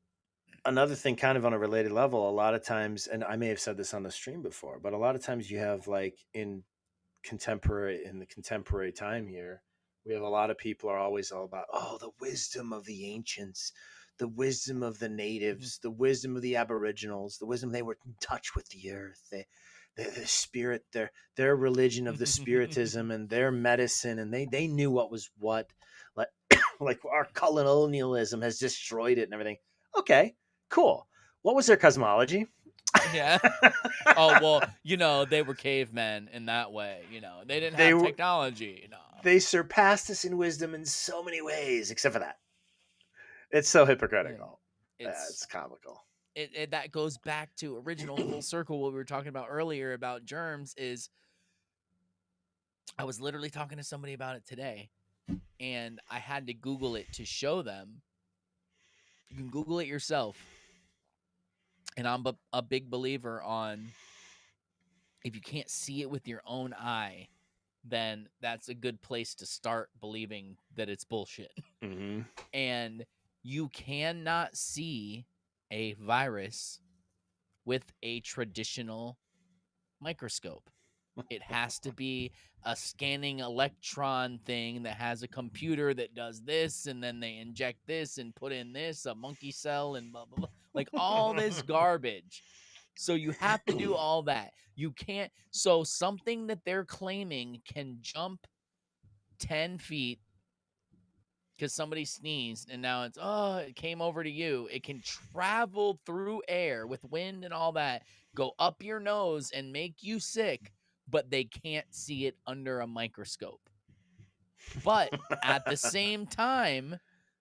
another thing, kind of on a related level, a lot of times, and I may have said this on the stream before, but a lot of times you have like in the contemporary time here, we have a lot of people are always all about, oh, the wisdom of the ancients, the wisdom of the Mhm. natives, the wisdom of the aboriginals, the wisdom they were in touch with the earth, the spirit, their religion of the spiritism and their medicine, and they knew what was what, like like our colonialism has destroyed it and everything. Okay, cool. What was their cosmology? Yeah. Oh, well, they were cavemen in that way. They didn't they have were technology. No. they surpassed us in wisdom in so many ways, except for that. It's so Yeah. hypocritical. It's It's comical. that goes back to original full circle what we were talking about earlier about germs is I was literally talking to somebody about it today and I had to Google it to show them. You can Google it yourself. And I'm a big believer on if you can't see it with your own eye, then that's a good place to start believing that it's bullshit. Hmm. And you cannot see a virus with a traditional microscope. It has to be a scanning electron thing that has a computer that does this, and then they inject this and put in this, a monkey cell, and blah, blah, blah. Like all this garbage. So you have to do all that. You can't. So something that they're claiming can jump 10 feet because somebody sneezed and now it came over to you. It can travel through air with wind and all that, go up your nose and make you sick, but they can't see it under a microscope. But at the same time,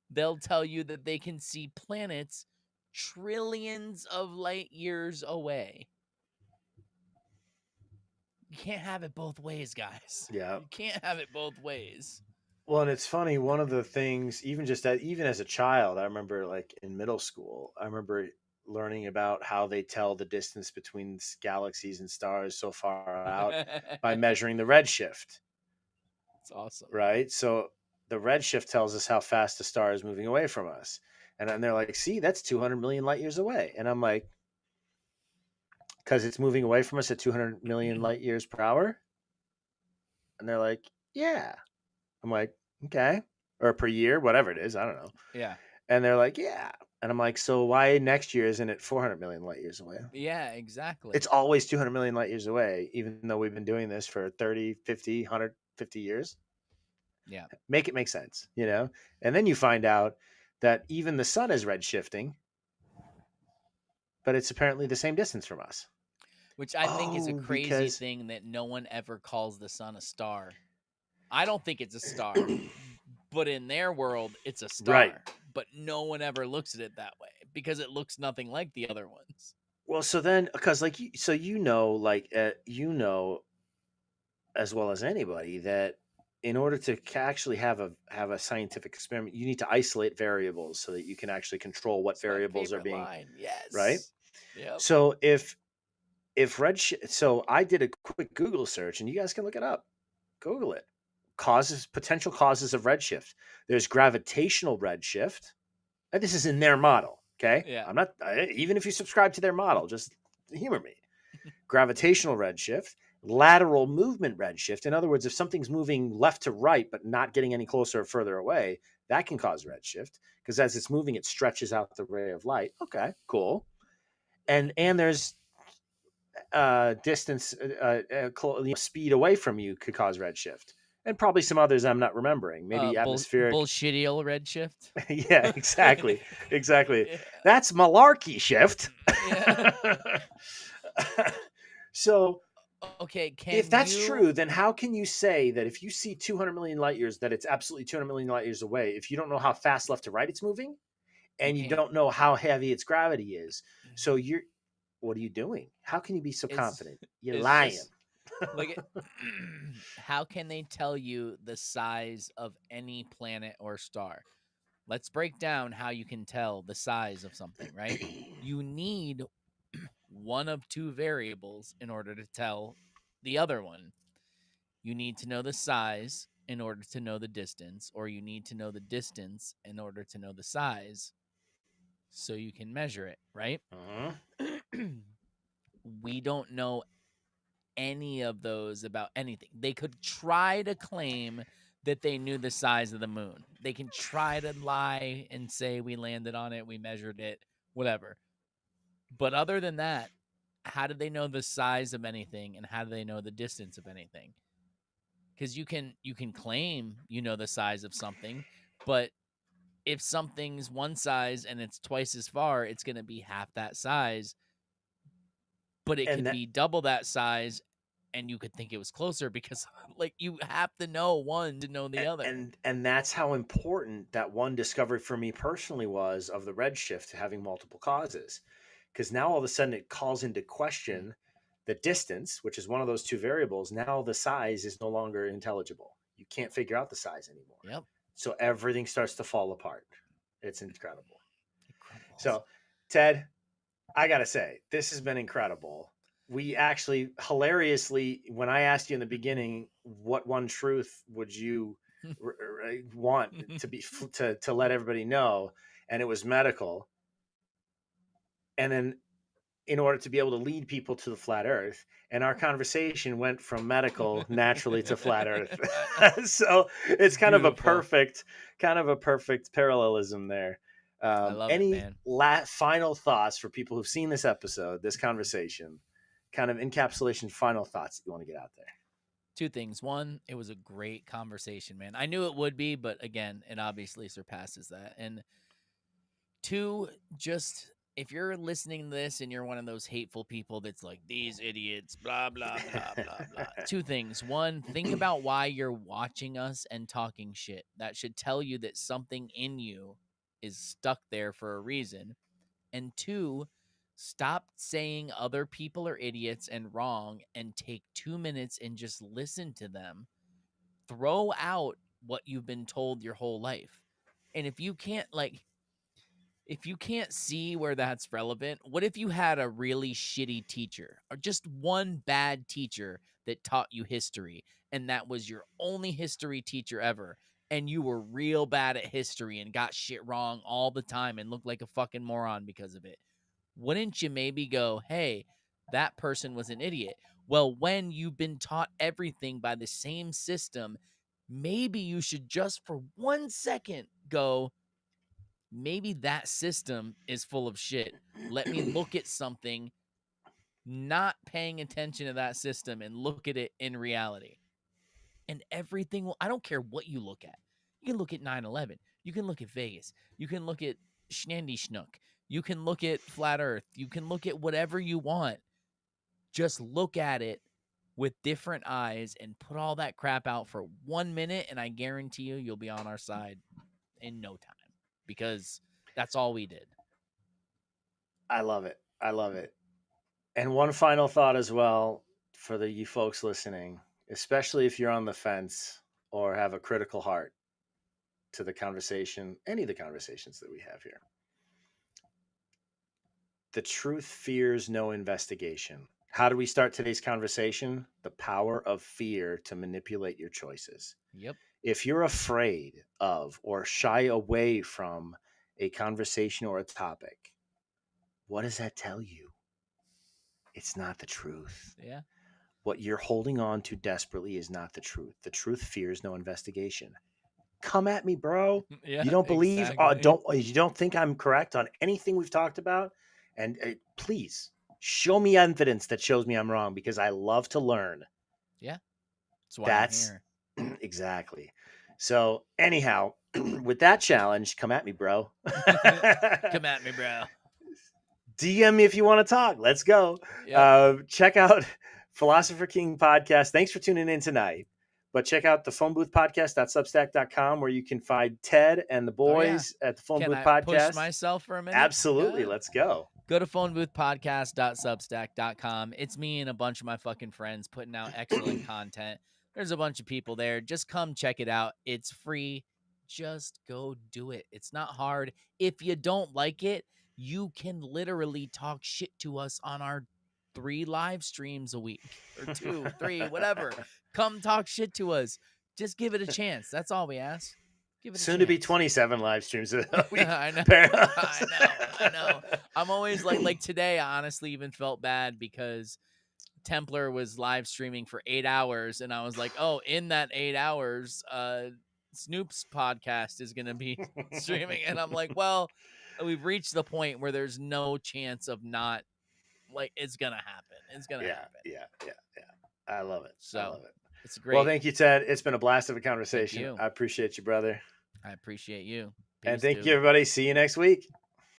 they'll tell you that they can see planets trillions of light years away. You can't have it both ways, guys. Yeah. You can't have it both ways. Well, and it's funny. One of the things, even as a child, I remember like in middle school, I remember learning about how they tell the distance between galaxies and stars so far out by It's measuring the redshift, awesome. right? So the redshift tells us how fast the star is moving away from us. And then they're like, see, that's 200 million light years away. And I'm like, because it's moving away from us at 200 million light years per hour. And they're like, yeah. I'm like, okay. Or per year, whatever it is. I don't know. Yeah. And they're like, yeah. And I'm like, so why next year isn't it 400 million light years away? Yeah, It's exactly. always 200 million light years away, even though we've been doing this for 30, 50, 150 years. Yeah. Make it make sense, you know? And then you find out that even the sun is red shifting, but it's apparently the same distance from us. Which I think is a Oh, crazy because, thing that no one ever calls the sun a star. I don't think it's a star, but in their world, it's a right. star. But no one ever looks at it that way because it looks nothing like the other ones. Well, so then, because like, so as well as anybody that in order to actually have a scientific experiment, you need to isolate variables so that you can actually control what It's my variables are favorite being line. right. Yes. Yep. So if so I did a quick Google search, and you guys can look it up. Google it. Potential causes of redshift. There's gravitational redshift. And this is in their model. Okay, Yeah. I'm not even if you subscribe to their model, just humor me. Gravitational redshift, lateral movement redshift. In other words, if something's moving left to right but not getting any closer or further away, that can cause redshift because as it's moving, it stretches out the ray of light. Okay, cool. and there's distance, speed away from you could cause redshift, and probably some others I'm not remembering. Maybe atmospheric. Bullshitty old redshift. Yeah, exactly, exactly. Yeah. That's malarkey shift. Yeah. So Okay, if can that's you true, then how can you say that if you see 200 million light years, that it's absolutely 200 million light years away if you don't know how fast left to right it's moving, you and you can't don't know how heavy its gravity is? So what are you doing? How can you be so it's confident? You're it's lying. just like how can they tell you the size of any planet or star? Let's break down how you can tell the size of something, right? You need one of two variables in order to tell the other one. You need to know the size in order to know the distance, or you need to know the distance in order to know the size so you can measure it, right? Mhm. We don't know any of those about anything. They could try to claim that they knew the size of the moon. They can try to lie and say we landed on it, we measured it, whatever. But other than that, how do they know the size of anything and how do they know the distance of anything? Because you can claim you know the size of something, but if something's one size and it's twice as far, it's going to be half that size, but it and could that be double that size and you could think it was closer because like you have to know one to know the other. and that's how important that one discovery for me personally was, of the redshift having multiple causes, because now all of a sudden it calls into Mm. question the distance, which is one of those two variables. Now the size is no longer intelligible. You can't figure out the size anymore. Yep. So everything starts to fall apart. It's incredible. It crumbles. So, Ted, I gotta say, this has been incredible. We actually hilariously, when I asked you in the beginning, what one truth would you want to be, to let everybody know, and it was medical, and then in order to be able to lead people to the flat Earth, and our conversation went from medical naturally to flat Earth. So It's it's beautiful. kind of a perfect parallelism there. I love it, Any man. final thoughts for people who've seen this episode, this conversation, kind of encapsulation final thoughts that you want to get out there? Two things. One, it was a great conversation, man. I knew it would be, but again, it obviously surpasses that. And two, just if you're listening to this and you're one of those hateful people that's like, these idiots, blah, blah, blah, blah, blah. Two things. One, think about why you're watching us and talking shit. That should tell you that something in you is stuck there for a reason. And two, stop saying other people are idiots and wrong and take 2 minutes and just listen to them. Throw out what you've been told your whole life. And if you can't see where that's relevant, what if you had a really shitty teacher or just one bad teacher that taught you history and that was your only history teacher ever and you were real bad at history and got shit wrong all the time and looked like a fucking moron because of it? Wouldn't you maybe go, hey, that person was an idiot? Well, when you've been taught everything by the same system, maybe you should just for 1 second go, maybe that system is full of shit. Let me look at something not paying attention to that system and look at it in reality. And everything will, I don't care what you look at. You can look at 9/11. You can look at Vegas. You can look at Schnandy Schnook. You can look at Flat Earth. You can look at whatever you want. Just look at it with different eyes and put all that crap out for 1 minute. And I guarantee you, you'll be on our side in no time because that's all we did. I love it. I love it. And one final thought as well for the you folks listening, especially if you're on the fence or have a critical heart to the conversation, any of the conversations that we have here. The truth fears no investigation. How do we start today's conversation? The power of fear to manipulate your choices. Yep. If you're afraid of or shy away from a conversation or a topic, what does that tell you? It's not the truth. Yeah. What you're holding on to desperately is not the truth. The truth fears no investigation. Come at me, bro. Yeah, You don't believe? exactly. You don't think I'm correct on anything we've talked about? And please show me evidence that shows me I'm wrong, because I love to learn. Yeah. That's why I'm That's here. exactly. So anyhow, with that challenge, come at me, bro. Come at me, bro. DM me if you want to talk. Let's go. Yep. Check out Philosopher King podcast. Thanks for tuning in tonight. But check out the phone booth podcast.substack.com, where you can find Ted and the Oh yeah. boys at the phone Can booth I push podcast. myself for a minute? Absolutely. Yeah. Let's go. Go to phoneboothpodcast.substack.com. It's me and a bunch of my fucking friends putting out excellent content. There's a bunch of people there. Just come check it out. It's free. Just go do it. It's not hard. If you don't like it, you can literally talk shit to us on our 3 live streams a week or 2, 3, whatever. Come talk shit to us. Just give it a chance. That's all we ask. Give it a Soon chance. to be 27 live streams a week. I know. I know. I'm always like today, I honestly even felt bad because Templar was live streaming for 8 hours, and I was like, oh, in that 8 hours, Snoop's podcast is going to be streaming. And I'm like, well, we've reached the point where there's no chance of not, like, it's going to happen. It's going to happen. Yeah. I love it. So I love it. it's great. Well, thank you, Ted. It's been a blast of a conversation. you. I appreciate you, brother. I appreciate you. And Peace, thank dude. you, everybody. See you next week.